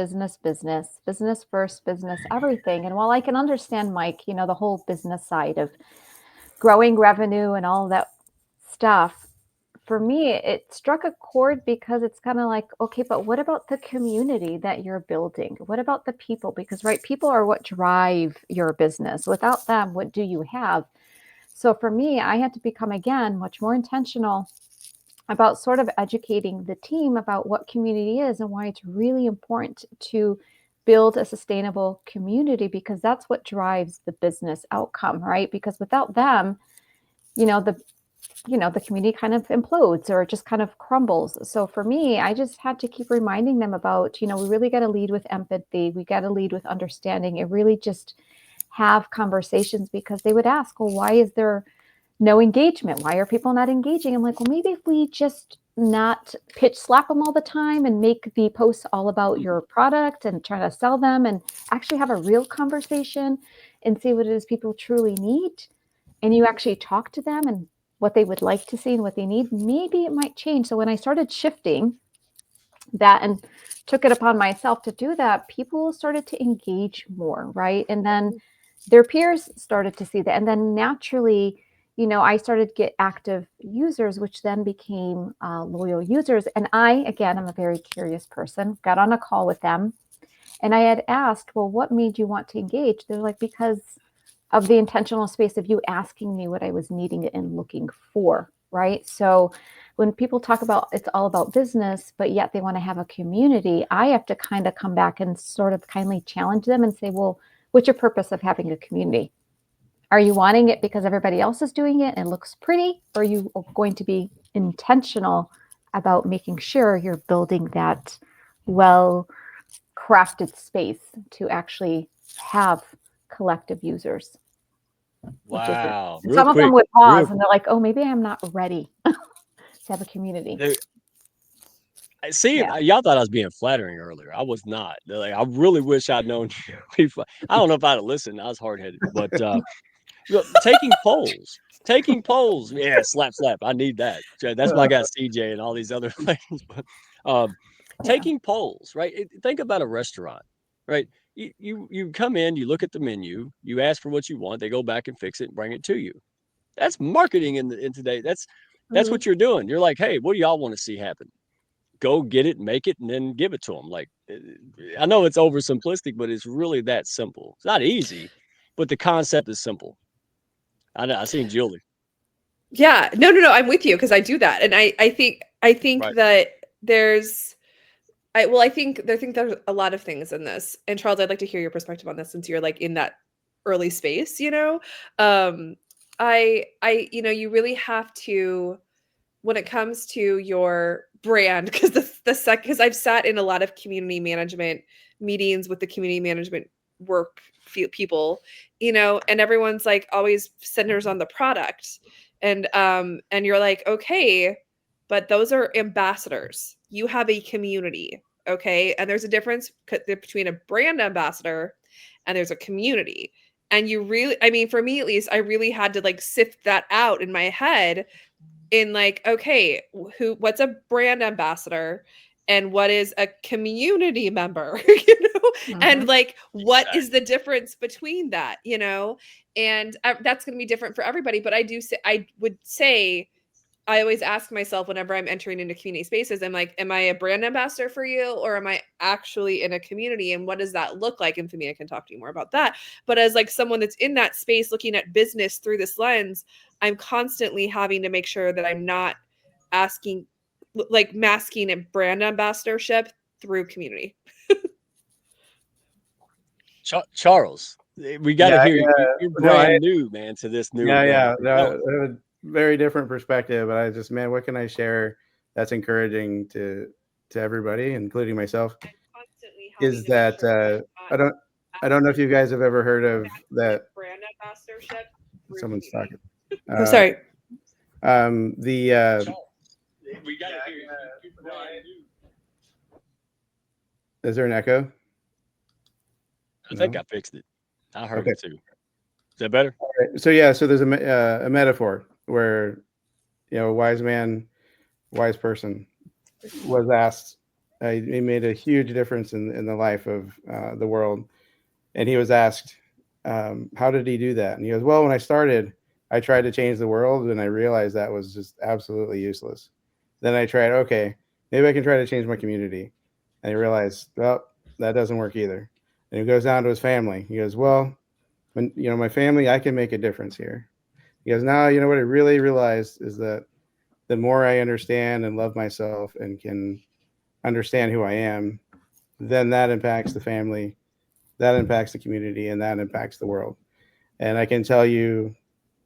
business, everything. And while I can understand, Mike, the whole business side of growing revenue and all that stuff, for me, it struck a chord because it's kind of like, okay, but what about the community that you're building? What about the people? Because, right, people are what drive your business. Without them, what do you have? So for me, I had to become, again, much more intentional about sort of educating the team about what community is and why it's really important to build a sustainable community, because that's what drives the business outcome, right? Because without them, the community kind of implodes or it just kind of crumbles. So for me, I just had to keep reminding them about, we really got to lead with empathy. We got to lead with understanding and really just have conversations, because they would ask, well, why is there no engagement? Why are people not engaging? I'm like, well, maybe if we just not pitch slap them all the time and make the posts all about your product and try to sell them, and actually have a real conversation and see what it is people truly need. And you actually talk to them and what they would like to see and what they need, maybe it might change. So when I started shifting that and took it upon myself to do that, people started to engage more, right? And then their peers started to see that. And then naturally, I started to get active users, which then became loyal users. And I'm a very curious person, got on a call with them. And I had asked, well, what made you want to engage? They're like, because of the intentional space of you asking me what I was needing and looking for, right? So when people talk about it's all about business, but yet they want to have a community, I have to kind of come back and sort of kindly challenge them and say, well, what's your purpose of having a community? Are you wanting it because everybody else is doing it and it looks pretty? Or are you going to be intentional about making sure you're building that well-crafted space to actually have collective users? Wow. Some of them would pause and they're like, oh, maybe I'm not ready to have a community. See, y'all thought I was being flattering earlier. I was not. Like, I really wish I'd known you before. I don't know if I'd have listened. I was hard-headed. But taking polls. Yeah, slap. I need that. That's why I got CJ and all these other things. But taking polls, right? Think about a restaurant, right? You come in, you look at the menu, you ask for what you want, they go back and fix it and bring it to you. That's marketing in today. That's what you're doing. You're like, hey, what do y'all want to see happen? Go get it, make it, and then give it to them. Like, I know it's oversimplistic, but it's really that simple. It's not easy, but the concept is simple. I seen Julie. Yeah, no, I'm with you, because I do that, and I think right. That there's, I think there's a lot of things in this. And Charles, I'd like to hear your perspective on this, since you're like in that early space, you really have to, when it comes to your brand, because I've sat in a lot of community management meetings with the community management people, and everyone's like always centers on the product, and you're like, okay, but those are ambassadors. You have a community, okay, and there's a difference between a brand ambassador and there's a community. And you really, I mean, for me at least, I really had to like sift that out in my head in like, okay, what's a brand ambassador and what is a community member, and like, what is the difference between that, and that's going to be different for everybody. But I would say, I always ask myself whenever I'm entering into community spaces, I'm like, am I a brand ambassador for you, or am I actually in a community? And what does that look like? And Fihmiya can talk to you more about that. But as like someone that's in that space looking at business through this lens, I'm constantly having to make sure that I'm not masking a brand ambassadorship through community. Charles, we got to hear you. You're brand new, man, to this new. A very different perspective. But I just, man, what can I share that's encouraging to everybody, including myself? Is that I don't know if you guys have ever heard of that brand ambassadorship. Someone's talking. Oh, sorry. We got to hear you. Is there an echo? I think I fixed it. I heard it too. Is that better? All right. So yeah, so there's a metaphor where, a wise man, wise person was asked. He made a huge difference in the life of the world, and he was asked, how did he do that? And he goes, well, when I started, I tried to change the world, and I realized that was just absolutely useless. Then I tried, okay, maybe I can try to change my community, and he realized, well, that doesn't work either. And he goes down to his family. He goes, well, when my family, I can make a difference here. He goes, now, what I really realized is that the more I understand and love myself and can understand who I am, then that impacts the family, that impacts the community, and that impacts the world. And I can tell you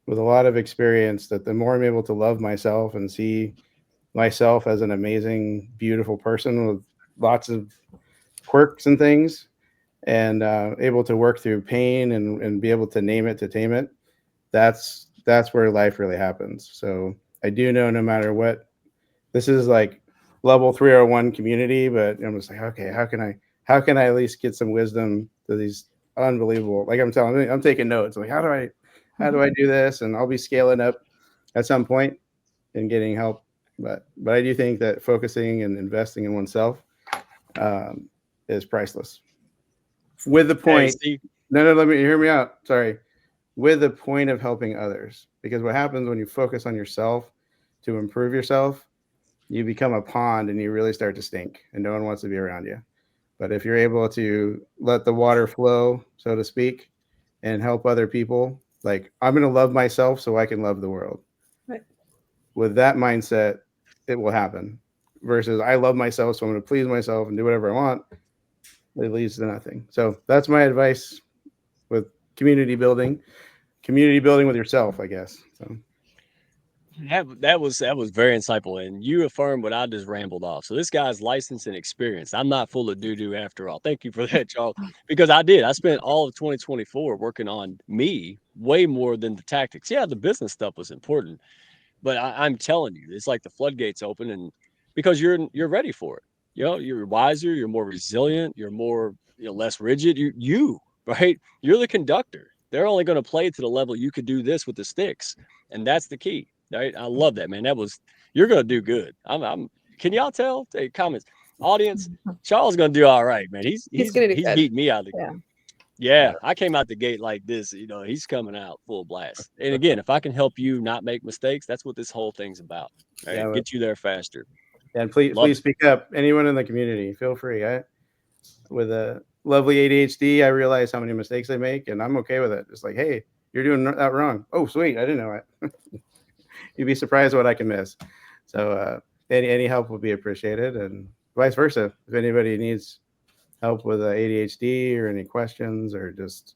with a lot of experience that the more I'm able to love myself and see myself as an amazing, beautiful person with lots of quirks and things, and able to work through pain and be able to name it, to tame it, that's where life really happens. So I do know, no matter what, this is like level 301 community, but I'm just like, okay, how can I at least get some wisdom to these unbelievable, like I'm taking notes. I'm like, how do I do this? And I'll be scaling up at some point and getting help. But I do think that focusing and investing in oneself is priceless. With the point, no, let me hear me out. Sorry. With the point of helping others, because what happens when you focus on yourself to improve yourself, you become a pond and you really start to stink, and no one wants to be around you. But if you're able to let the water flow, so to speak, and help other people, like, I'm going to love myself so I can love the world. Right. With that mindset, it will happen. Versus I love myself, so I'm going to please myself and do whatever I want. It leads to nothing. So that's my advice with community building with yourself, I guess. So that was very insightful, and you affirmed what I just rambled off. So this guy's licensed and experienced. I'm not full of doo-doo after all. Thank you for that, Charles. Because I spent all of 2024 working on me way more than the tactics. Yeah, the business stuff was important, but I'm telling you, it's like the floodgates open, and because you're ready for it. You're wiser, you're more resilient, you're more less rigid. You right? You're the conductor. They're only going to play to the level you could do this with the sticks, and that's the key. Right? I love that, man. You're going to do good. Can y'all tell? Hey, comments, audience. Charles is going to do all right, man. He's beating me out of the game. Yeah, I came out the gate like this. He's coming out full blast. And again, if I can help you not make mistakes, that's what this whole thing's about. Right? Yeah, get you there faster. And please speak up. Anyone in the community, feel free. With a lovely ADHD, I realize how many mistakes I make, and I'm okay with it. It's like, hey, you're doing that wrong. Oh, sweet, I didn't know it. You'd be surprised what I can miss. So any help would be appreciated, and vice versa. If anybody needs help with ADHD or any questions or just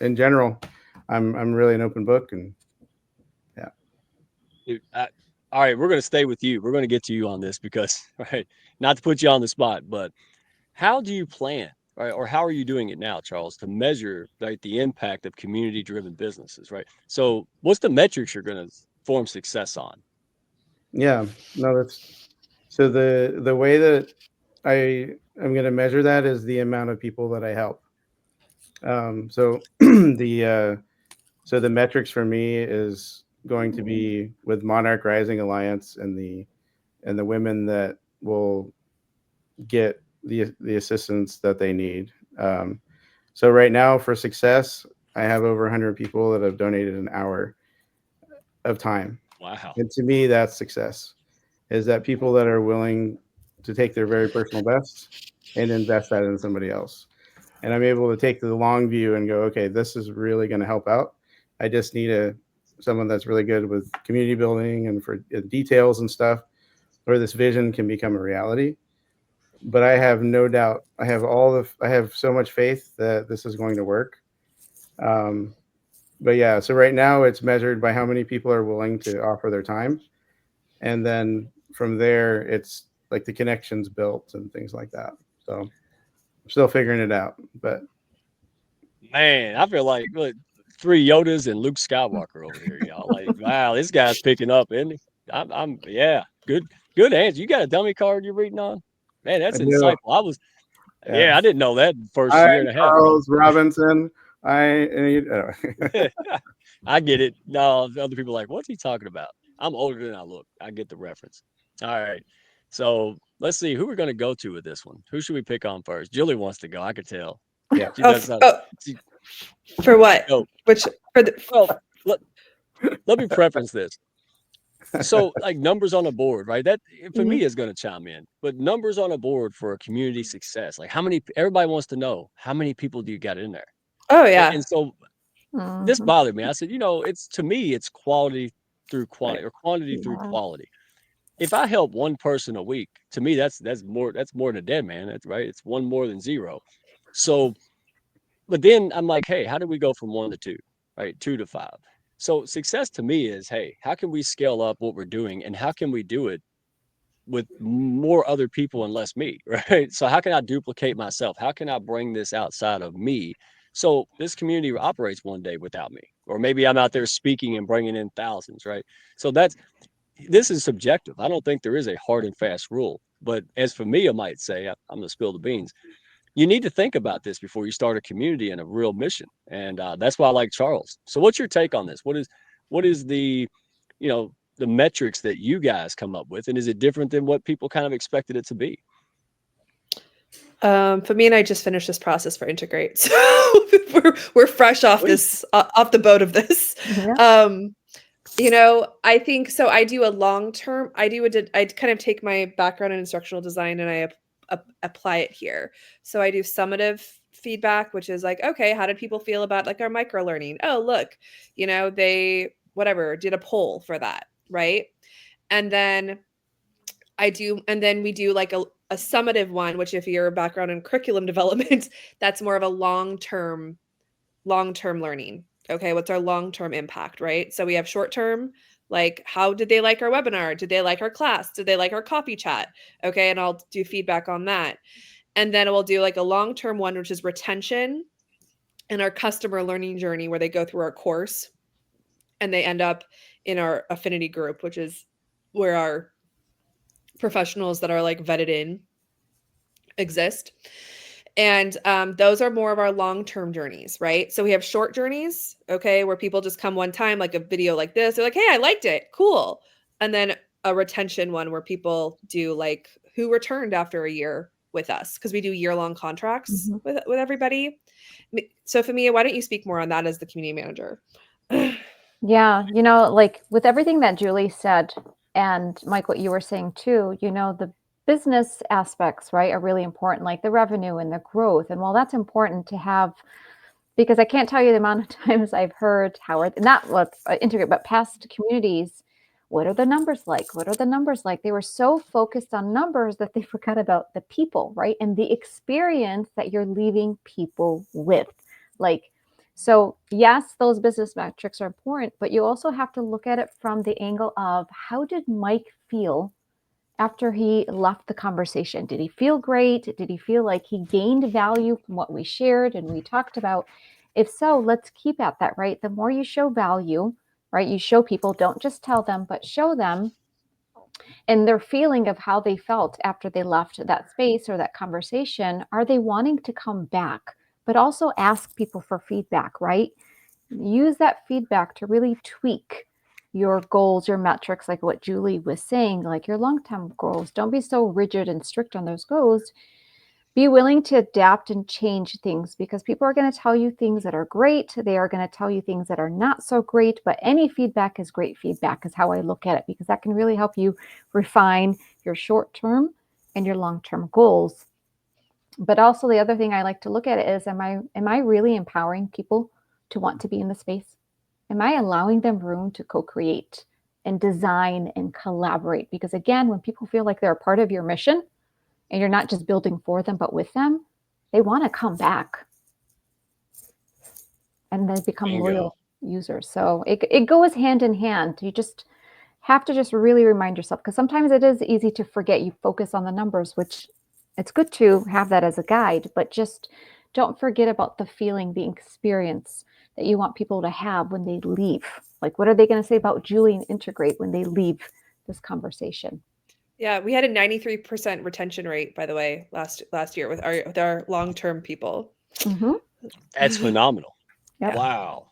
in general, I'm really an open book, and Dude, all right, we're going to stay with you. We're going to get to you on this because, right, not to put you on the spot, but how do you plan, right, or how are you doing it now, Charles, to measure like the impact of community-driven businesses, right? So, what's the metrics you're going to form success on? Yeah, no, that's so the way that I'm going to measure that is the amount of people that I help. So the metrics for me is going to be with Monarch Rising Alliance and the women that will get the assistance that they need. So right now for success, I have over 100 people that have donated an hour of time. Wow. And to me, that's success, is that people that are willing to take their very personal best and invest that in somebody else. And I'm able to take the long view and go, okay, this is really going to help out. I just need someone that's really good with community building and for details and stuff, where this vision can become a reality. But I have no doubt. I have so much faith that this is going to work. But yeah, so right now it's measured by how many people are willing to offer their time. And then from there, it's like the connections built and things like that. So I'm still figuring it out, but Man, I feel like look, 3 Yodas and Luke Skywalker over here, y'all. Like, wow, this guy's picking up, isn't he? Yeah, good answer. You got a dummy card you're reading on? Man, I that's do. insightful. Yeah. I didn't know that first Hi, year and a half, bro. Charles Robinson. I get it. No, other people are like, what's he talking about? I'm older than I look. I get the reference. All right. So let's see who we're going to go to with this one. Who should we pick on first? Julie wants to go. I could tell. Yeah. She does not. She, for what? go. Which for the Well, let me preference this. So, like numbers on a board, right? That for me is going to chime in, but numbers on a board for a community success. Like, how many? Everybody wants to know how many people do you got in there? Oh yeah. And so this bothered me. I said, it's to me, it's quality through quantity or quantity through quality. If I help one person a week, to me, that's more than a dead man. That's right. It's one more than zero. So, but then I'm like, hey, how do we go from 1 to 2, right? 2 to 5. So success to me is, hey, how can we scale up what we're doing and how can we do it with more other people and less me, right? So how can I duplicate myself? How can I bring this outside of me? So this community operates one day without me, or maybe I'm out there speaking and bringing in thousands, right? So this is subjective. I don't think there is a hard and fast rule, but as Fihmiya might say, I'm going to spill the beans. You need to think about this before you start a community and a real mission. And that's why I like Charles. So what's your take on this? What is the, the metrics that you guys come up with? And is it different than what people kind of expected it to be? For me and I just finished this process for Integrate. So we're fresh off off the boat of this. Yeah. I think so. I do a long-term, I kind of take my background in instructional design and I apply it here. So I do summative feedback, which is like, okay, how did people feel about like our micro learning? Oh, look, they did a poll for that. Right. And then we do like a summative one, which if you're a background in curriculum development, that's more of a long-term learning. Okay. What's our long-term impact? Right. So we have short-term, like how did they like our webinar? Did they like our class? Did they like our coffee chat? Okay. And I'll do feedback on that. And then we'll do like a long-term one, which is retention and our customer learning journey, where they go through our course and they end up in our affinity group, which is where our professionals that are like vetted in exist. And those are more of our long-term journeys, right? So we have short journeys, okay, where people just come one time, like a video like this. They're like, hey, I liked it. Cool. And then a retention one where people do like who returned after a year with us, because we do year-long contracts with everybody. So Fihmiya, why don't you speak more on that as the community manager? Yeah, like with everything that Julie said, and Mike, what you were saying too, the business aspects, right, are really important, like the revenue and the growth. And while that's important to have, because I can't tell you the amount of times I've heard Howard, not let's integrate, but past communities, what are the numbers like? What are the numbers like? They were so focused on numbers that they forgot about the people, right? And the experience that you're leaving people with. Like, So yes, those business metrics are important, but you also have to look at it from the angle of how did Mike feel after he left the conversation? Did he feel great? Did he feel like he gained value from what we shared and we talked about? If so, let's keep at that, right? The more you show value, right? You show people, don't just tell them, but show them and their feeling of how they felt after they left that space or that conversation. Are they wanting to come back? But also ask people for feedback, right? Use that feedback to really tweak your goals, your metrics, like what Julie was saying, like your long-term goals. Don't be so rigid and strict on those goals. Be willing to adapt and change things because people are going to tell you things that are great. They are going to tell you things that are not so great, but any feedback is great feedback is how I look at it, because that can really help you refine your short-term and your long-term goals. But also the other thing I like to look at it is, am I really empowering people to want to be in the space? Am I allowing them room to co-create and design and collaborate? Because again, when people feel like they're a part of your mission and you're not just building for them, but with them, they want to come back and they become Bingo. loyal users. So it goes hand in hand. You just have to just really remind yourself, because sometimes it is easy to forget. You focus on the numbers, which it's good to have that as a guide, but just don't forget about the feeling, the experience that you want people to have when they leave. Like, what are they going to say about Julie and Integrate when they leave this conversation? Yeah, we had a 93% retention rate, by the way, last year with our long-term people. Mm-hmm. That's phenomenal. Yep. Wow.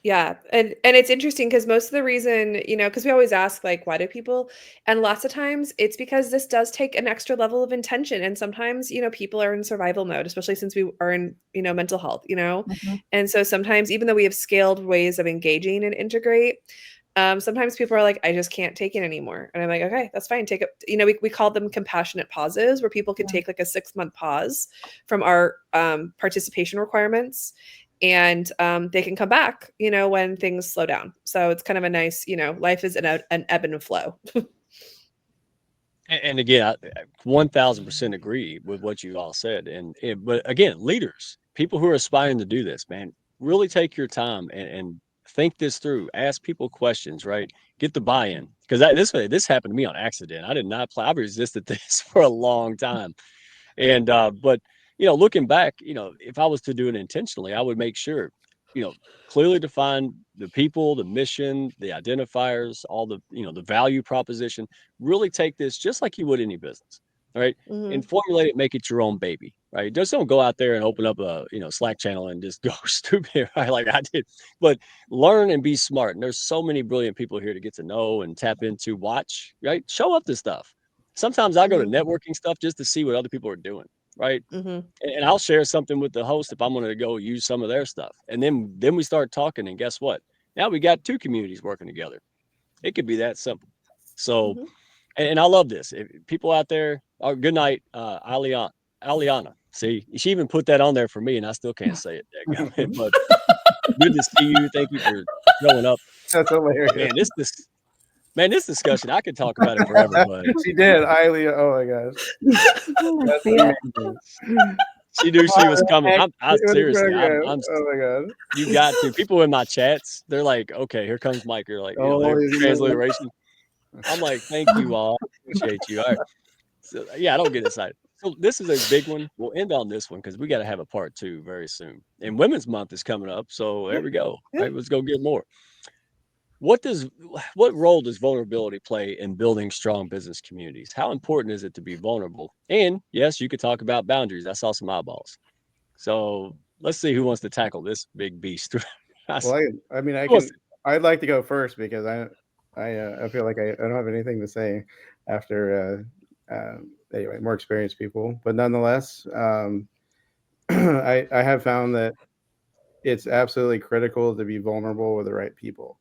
Yeah. And it's interesting because most of the reason, because we always ask, like, why do people, and lots of times it's because this does take an extra level of intention. And sometimes, people are in survival mode, especially since we are in, mental health, Mm-hmm. And so sometimes, even though we have scaled ways of engaging and integrate, sometimes people are like, I just can't take it anymore. And I'm like, okay, that's fine. Take it. We call them compassionate pauses, where people can take like a 6-month pause from our participation requirements. And they can come back, when things slow down. So it's kind of a nice, life is an ebb and flow. And again, I 1000% agree with what you all said. But again, leaders, people who are aspiring to do this, man, really take your time and think this through. Ask people questions, right? Get the buy-in, because this happened to me on accident. I did not plan. I've resisted this for a long time, but looking back, if I was to do it intentionally, I would make sure, clearly define the people, the mission, the identifiers, all the value proposition. Really take this just like you would any business, all right? And formulate it, make it your own baby, right? Just don't go out there and open up a Slack channel and just go stupid, right? Like I did, but learn and be smart. And there's so many brilliant people here to get to know and tap into, watch, right? Show up to stuff. Sometimes I go to networking stuff just to see what other people are doing, right? And I'll share something with the host if I'm going to go use some of their stuff. And then we start talking, and guess what? Now we got 2 communities working together. It could be that simple. So, and I love this. If people out there, good night, Aliana. See, she even put that on there for me, and I still can't say it. But good to see you. Thank you for showing up. That's hilarious. This discussion, I could talk about it forever, but She did. Oh my gosh. That's amazing. she knew she was coming. I'm seriously. Oh my god. You got to. People in my chats, they're like, okay, here comes Mike. You're like, transliteration. I'm like, thank you all. Appreciate you. All right. So, yeah, I don't get excited. So this is a big one. We'll end on this one because we got to have a part 2 very soon. And Women's Month is coming up. So there we go. All right, let's go get more. What role does vulnerability play in building strong business communities? How important is it to be vulnerable? And yes, you could talk about boundaries. I saw some eyeballs. So let's see who wants to tackle this big beast. Well, I'd like to go first because I feel like I don't have anything to say after anyway, more experienced people. But nonetheless, I have found that it's absolutely critical to be vulnerable with the right people.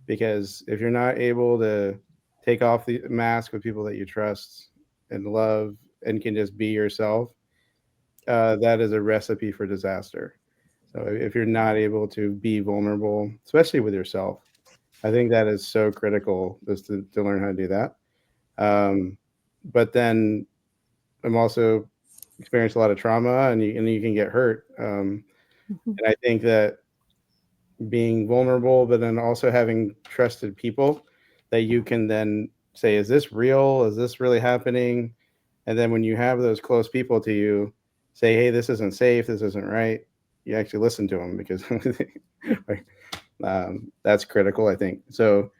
Because if you're not able to take off the mask with people that you trust and love and can just be yourself, that is a recipe for disaster. So if you're not able to be vulnerable, especially with yourself, I think that is so critical just to learn how to do that. But then I'm also experienced a lot of trauma, and you can get hurt. And I think that being vulnerable, but then also having trusted people that you can then say, is this real? Is this really happening? And then when you have those close people to you say, hey, this isn't safe, this isn't right, you actually listen to them, because that's critical, I think. So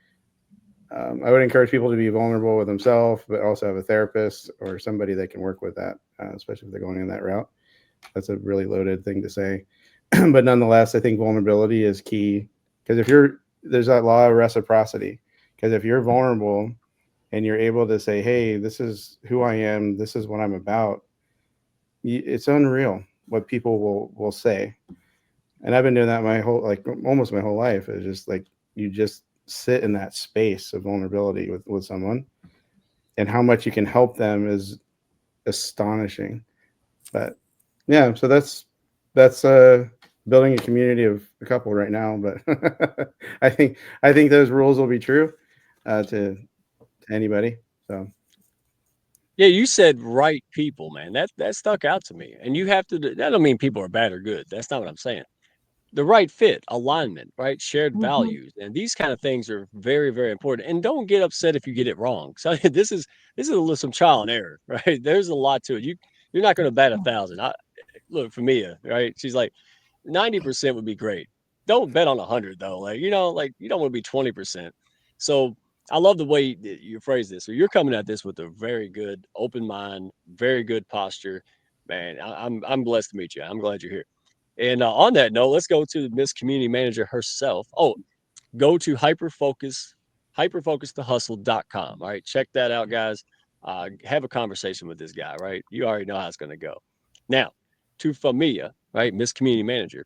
I would encourage people to be vulnerable with themselves, but also have a therapist or somebody that can work with that, especially if they're going in that route. That's a really loaded thing to say. But nonetheless, I think vulnerability is key, because there's that law of reciprocity. Because if you're vulnerable and you're able to say, hey, this is who I am, this is what I'm about, it's unreal what people will say. And I've been doing that almost my whole life. It's just like, you just sit in that space of vulnerability with someone, and how much you can help them is astonishing. But yeah, so that's building a community of a couple right now. But I think those rules will be true to anybody. So Yeah, you said right people, man. That stuck out to me. And you have to. That don't mean people are bad or good. That's not what I'm saying. The right fit, alignment, right? Shared Mhm. values, and these kind of things are very, very important. And don't get upset if you get it wrong. So this is a little some trial and error, right? There's a lot to it. You're not going to bat 1,000. Look, Fihmiya, right? She's like 90% would be great. Don't bet on 100 though. Like like you don't want to be 20%. So I love the way that you phrase this. So you're coming at this with a very good open mind, very good posture. Man, I'm blessed to meet you. I'm glad you're here. And on that note, let's go to Miss Community Manager herself. Oh, go to hyperfocustohustle.com. All right, check that out, guys. Have a conversation with this guy, right? You already know how it's going to go. Now, to Fihmiya, right, Miss Community Manager,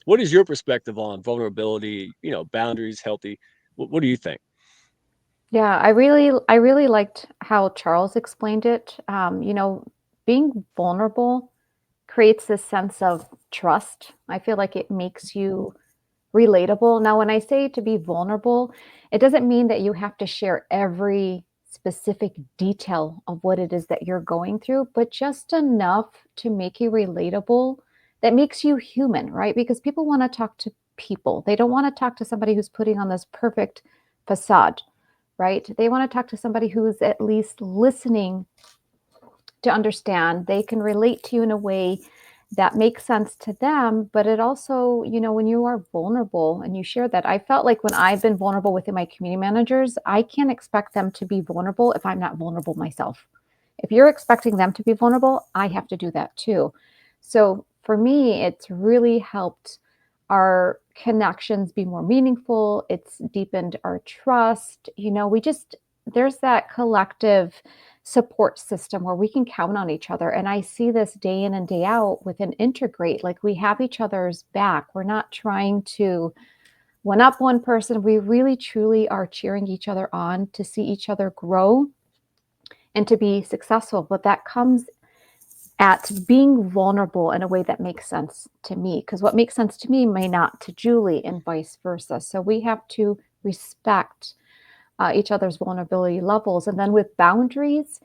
what is your perspective on vulnerability, boundaries, healthy? What do you think? Yeah, I really liked how Charles explained it. Being vulnerable creates this sense of trust. I feel like it makes you relatable. Now, when I say to be vulnerable, it doesn't mean that you have to share every specific detail of what it is that you're going through, but just enough to make you relatable that makes you human, right? Because people want to talk to people. They don't want to talk to somebody who's putting on this perfect facade, right? They want to talk to somebody who's at least listening to understand. They can relate to you in a way that makes sense to them, but it also, when you are vulnerable and you share that, I felt like when I've been vulnerable within my community managers, I can't expect them to be vulnerable if I'm not vulnerable myself. If you're expecting them to be vulnerable, I have to do that too. So for me, it's really helped our connections be more meaningful. It's deepened our trust. There's that collective support system where we can count on each other. And I see this day in and day out within Integrate. Like, we have each other's back. We're not trying to one up one person. We really truly are cheering each other on to see each other grow and to be successful. But that comes at being vulnerable in a way that makes sense to me, because what makes sense to me may not to Julie, and vice versa. So we have to respect each other's vulnerability levels. And then with boundaries,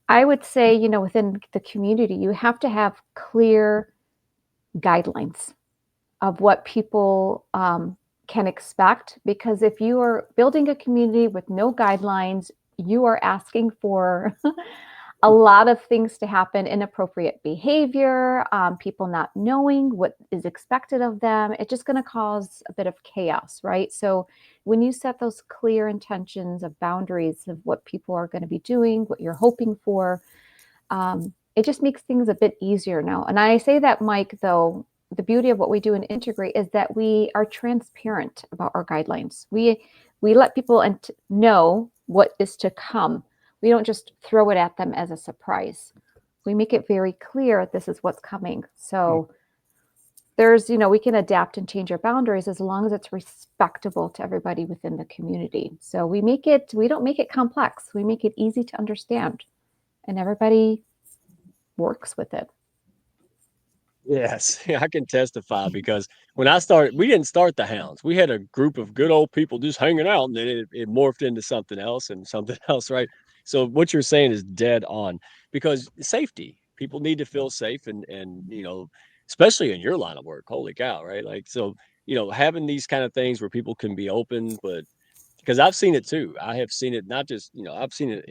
I would say, within the community, you have to have clear guidelines of what people can expect. Because if you are building a community with no guidelines, you are asking for a lot of things to happen, inappropriate behavior, people not knowing what is expected of them. It's just going to cause a bit of chaos, right? So when you set those clear intentions of boundaries of what people are going to be doing, what you're hoping for, it just makes things a bit easier now. And I say that, Mike, though, the beauty of what we do in Integrate is that we are transparent about our guidelines. We let people know what is to come. We don't just throw it at them as a surprise. We make it very clear this is what's coming. So we can adapt and change our boundaries as long as it's respectable to everybody within the community. So we don't make it complex. We make it easy to understand, and everybody works with it. Yes, I can testify because when I started, we didn't start the Hounds. We had a group of good old people just hanging out, and then it morphed into something else and something else, right? So what you're saying is dead on, because safety, people need to feel safe, and especially in your line of work. Holy cow, right? Like, so, having these kind of things where people can be open, but because I've seen it too. I have seen it not just, I've seen it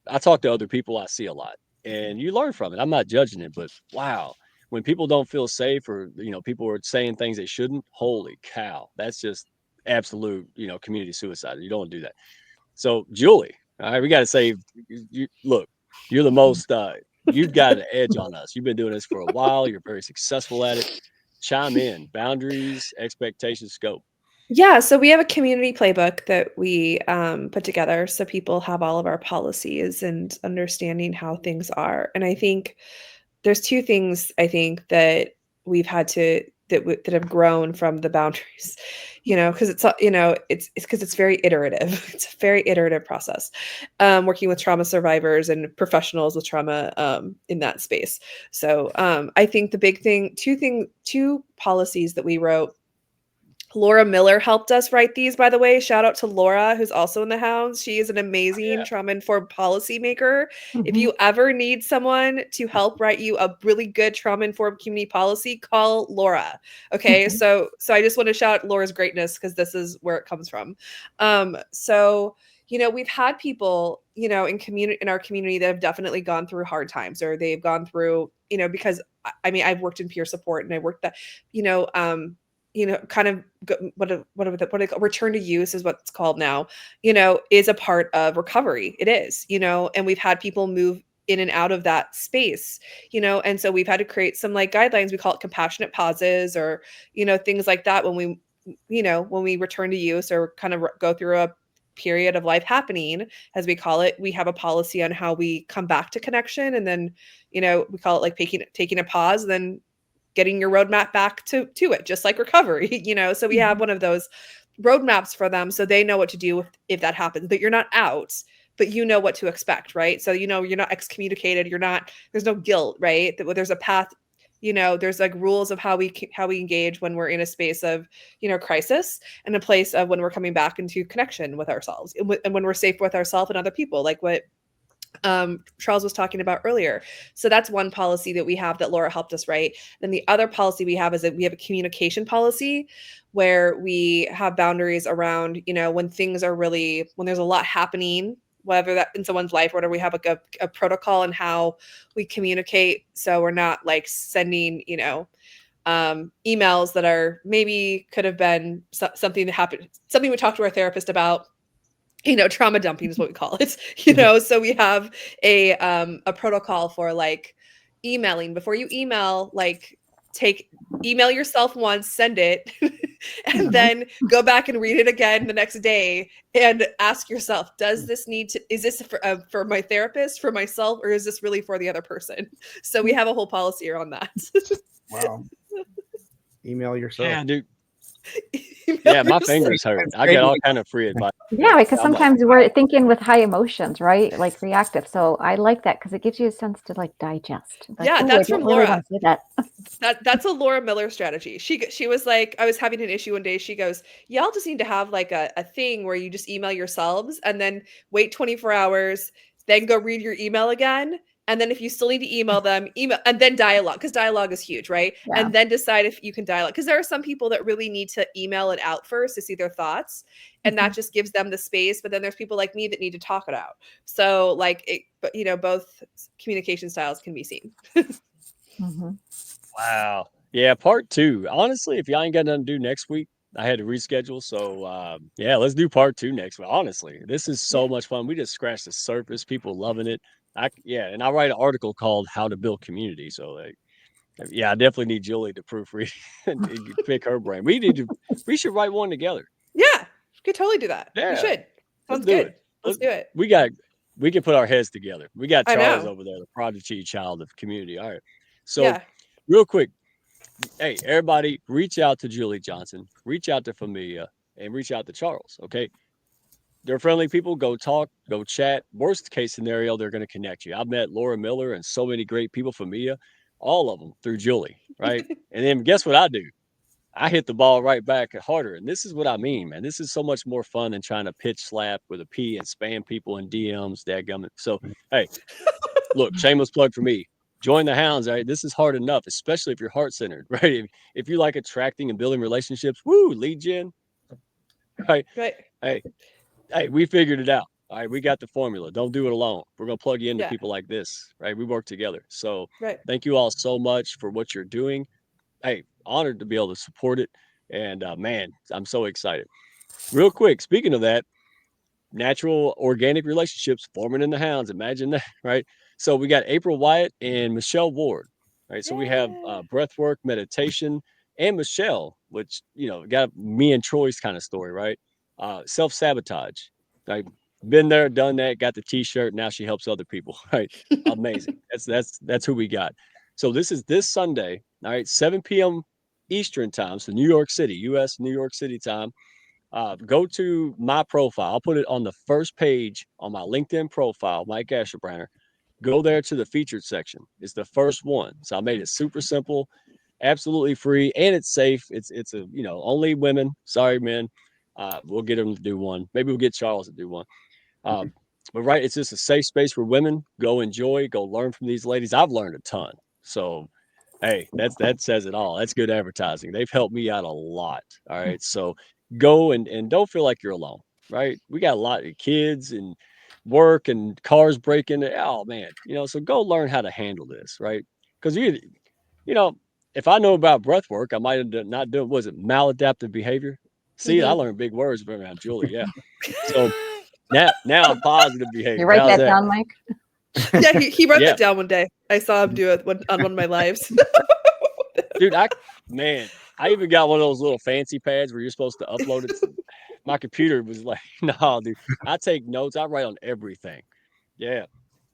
I talk to other people I see a lot and you learn from it. I'm not judging it, but wow, when people don't feel safe or, people are saying things they shouldn't, holy cow, that's just absolute, community suicide. You don't want to do that. So, Julie, all right, we got to say, look, you're the most, you've got an edge on us. You've been doing this for a while. You're very successful at it. Chime in, boundaries, expectations, scope. Yeah, so we have a community playbook that we put together so people have all of our policies and understanding how things are. And I think there's two things I think that we've had to that have grown from the boundaries, because it's because it's very iterative. It's a very iterative process, working with trauma survivors and professionals with trauma in that space. So I think the big thing, two policies that we wrote. Laura Miller helped us write these, by the way. Shout out to Laura, who's also in the Hounds. She is an amazing trauma-informed policymaker. If you ever need someone to help write you a really good trauma-informed community policy, call Laura. Okay, so I just want to shout out Laura's greatness because this is where it comes from. So we've had people, in our community that have definitely gone through hard times, or they've gone through, because I've worked in peer support and I worked that, kind of what they call return to use is what it's called now, is a part of recovery. It is, and we've had people move in and out of that space, and so we've had to create some like guidelines. We call it compassionate pauses or, things like that when we return to use or kind of go through a period of life happening, as we call it. We have a policy on how we come back to connection. And then, we call it like taking a pause, then getting your roadmap back to it, just like recovery, so we have one of those roadmaps for them so they know what to do if that happens, but you're not out, but you know what to expect, right? So, you're not excommunicated, there's no guilt, right? There's a path, there's like rules of how we engage when we're in a space of, crisis, and a place of when we're coming back into connection with ourselves and when we're safe with ourselves and other people, like what Charles was talking about earlier. So that's one policy that we have that Laura helped us write. Then the other policy we have is that we have a communication policy where we have boundaries around, when things are when there's a lot happening, whether that in someone's life, or whatever, we have like a protocol and how we communicate. So we're not like sending, emails that are maybe could have been something that happened, something we talked to our therapist about. Trauma dumping is what we call it, so we have a protocol for like emailing. Before you email, like email yourself once, send it, and then go back and read it again the next day and ask yourself, is this for my therapist, for myself, or is this really for the other person? So we have a whole policy around that. Wow. Email yourself. Yeah, dude. Yeah, my fingers hurt. I got all kind of free advice. Yeah, because sometimes we're thinking with high emotions, right? Like reactive. So I like that because it gives you a sense to like digest. Like, yeah, that's from Laura. Really That's a Laura Miller strategy. She was like, I was having an issue one day. She goes, y'all just need to have like a thing where you just email yourselves and then wait 24 hours, then go read your email again. And then if you still need to email them, email, and then dialogue, because dialogue is huge, right? Yeah. And then decide if you can dialogue. Because there are some people that really need to email it out first to see their thoughts. And that just gives them the space. But then there's people like me that need to talk it out. So like, both communication styles can be seen. Wow. Yeah, part 2. Honestly, if y'all ain't got nothing to do next week, I had to reschedule. So yeah, let's do part 2 next week. Honestly, this is so much fun. We just scratched the surface. People loving it. And I write an article called How to Build Community. So like, yeah, I definitely need Julie to proofread and pick her brain. We should write one together. Yeah, we could totally do that. Yeah. We should. Sounds good. Let's do it. We can put our heads together. We got Charles over there, the prodigy child of community. All right. So real quick, hey, everybody, reach out to Julie Johnson, reach out to Fihmiya, and reach out to Charles. Okay. They're friendly people. Go talk, go chat. Worst case scenario, they're going to connect you. I've met Laura Miller and so many great people, Fihmiya, all of them through Julie, right? And then guess what I do? I hit the ball right back harder. And this is what I mean, man. This is so much more fun than trying to pitch slap with a P and spam people in DMs, dadgummit. So, hey, look, shameless plug for me. join the Hounds. Right, this is hard enough, especially if you're heart centered. Right, if you like attracting and building relationships, lead gen. Right, Right. Hey, we figured it out. All right, we got the formula. Don't do it alone. We're gonna plug you into Yeah. people like this. Right, we work together. So Right. thank you all so much for what you're doing. Hey, honored to be able to support it. And man, I'm so excited. Real quick, speaking of that, natural organic relationships forming in the Hounds. Imagine that, right? So we got April Wyatt and Michelle Ward, right? So we have Yeah. breath work, meditation, and Michelle, which, got me and Troy's kind of story, right? Self-sabotage. Like, been there, done that, got the t-shirt. Now she helps other people, right? Amazing. That's who we got. So this is this Sunday, all right, 7 p.m. Eastern time. So New York City, US, New York City time. Go to my profile. I'll put it on the first page on my LinkedIn profile, Mike Ashabraner. Go there to the featured section. It's the first one. So I made it super simple, absolutely free, and it's safe. It's a only women. Sorry, men. We'll get them to do one. Maybe we'll get Charles to do one. But right, it's just a safe space for women. Go enjoy, go learn from these ladies. I've learned a ton. So hey, that says it all. That's good advertising. They've helped me out a lot. All right. So go and don't feel like you're alone. Right. We got a lot of kids and work and cars breaking. Oh man, so go learn how to handle this. Right. Because if I know about breath work, I might end up not doing, was it maladaptive behavior? See, I learned big words around Julie. Yeah. So now I'm positive behavior. You write How's that down, Mike? Yeah, he wrote Yeah. that down one day. I saw him do it on one of my lives. Dude, I even got one of those little fancy pads where you're supposed to upload it. My computer was like, no, dude. I take notes. I write on everything. Yeah.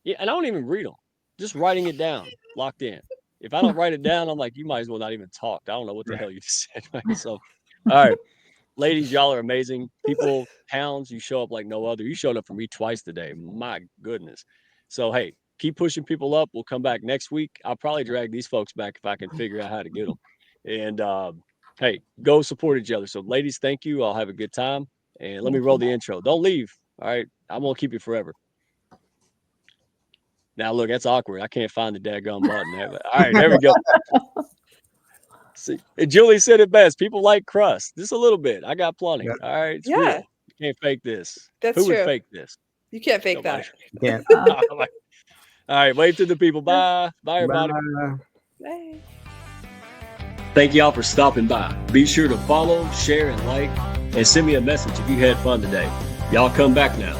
Yeah. And I don't even read them. Just writing it down, locked in. If I don't write it down, I'm like, you might as well not even talk. I don't know what the hell you just said. Right? So, all right. Ladies, y'all are amazing. People, Hounds, you show up like no other. You showed up for me twice today. My goodness. So, hey, keep pushing people up. We'll come back next week. I'll probably drag these folks back if I can figure out how to get them. And hey, go support each other. So, ladies, thank you. I'll have a good time. And let me roll the intro. Don't leave. All right. I'm going to keep you forever. Now, look, that's awkward. I can't find the daggone button there. But, all right, there we go. See, Julie said it best. People like crust. Just a little bit. I got plenty. Yeah. All right. It's Yeah. real. You can't fake this. That's Who true. would fake this? You can't fake Nobody. that. Yeah. All right. Wave to the people. Bye. Bye, everybody. Bye. Bye. Thank y'all for stopping by. Be sure to follow, share, and like, and send me a message if you had fun today. Y'all come back now.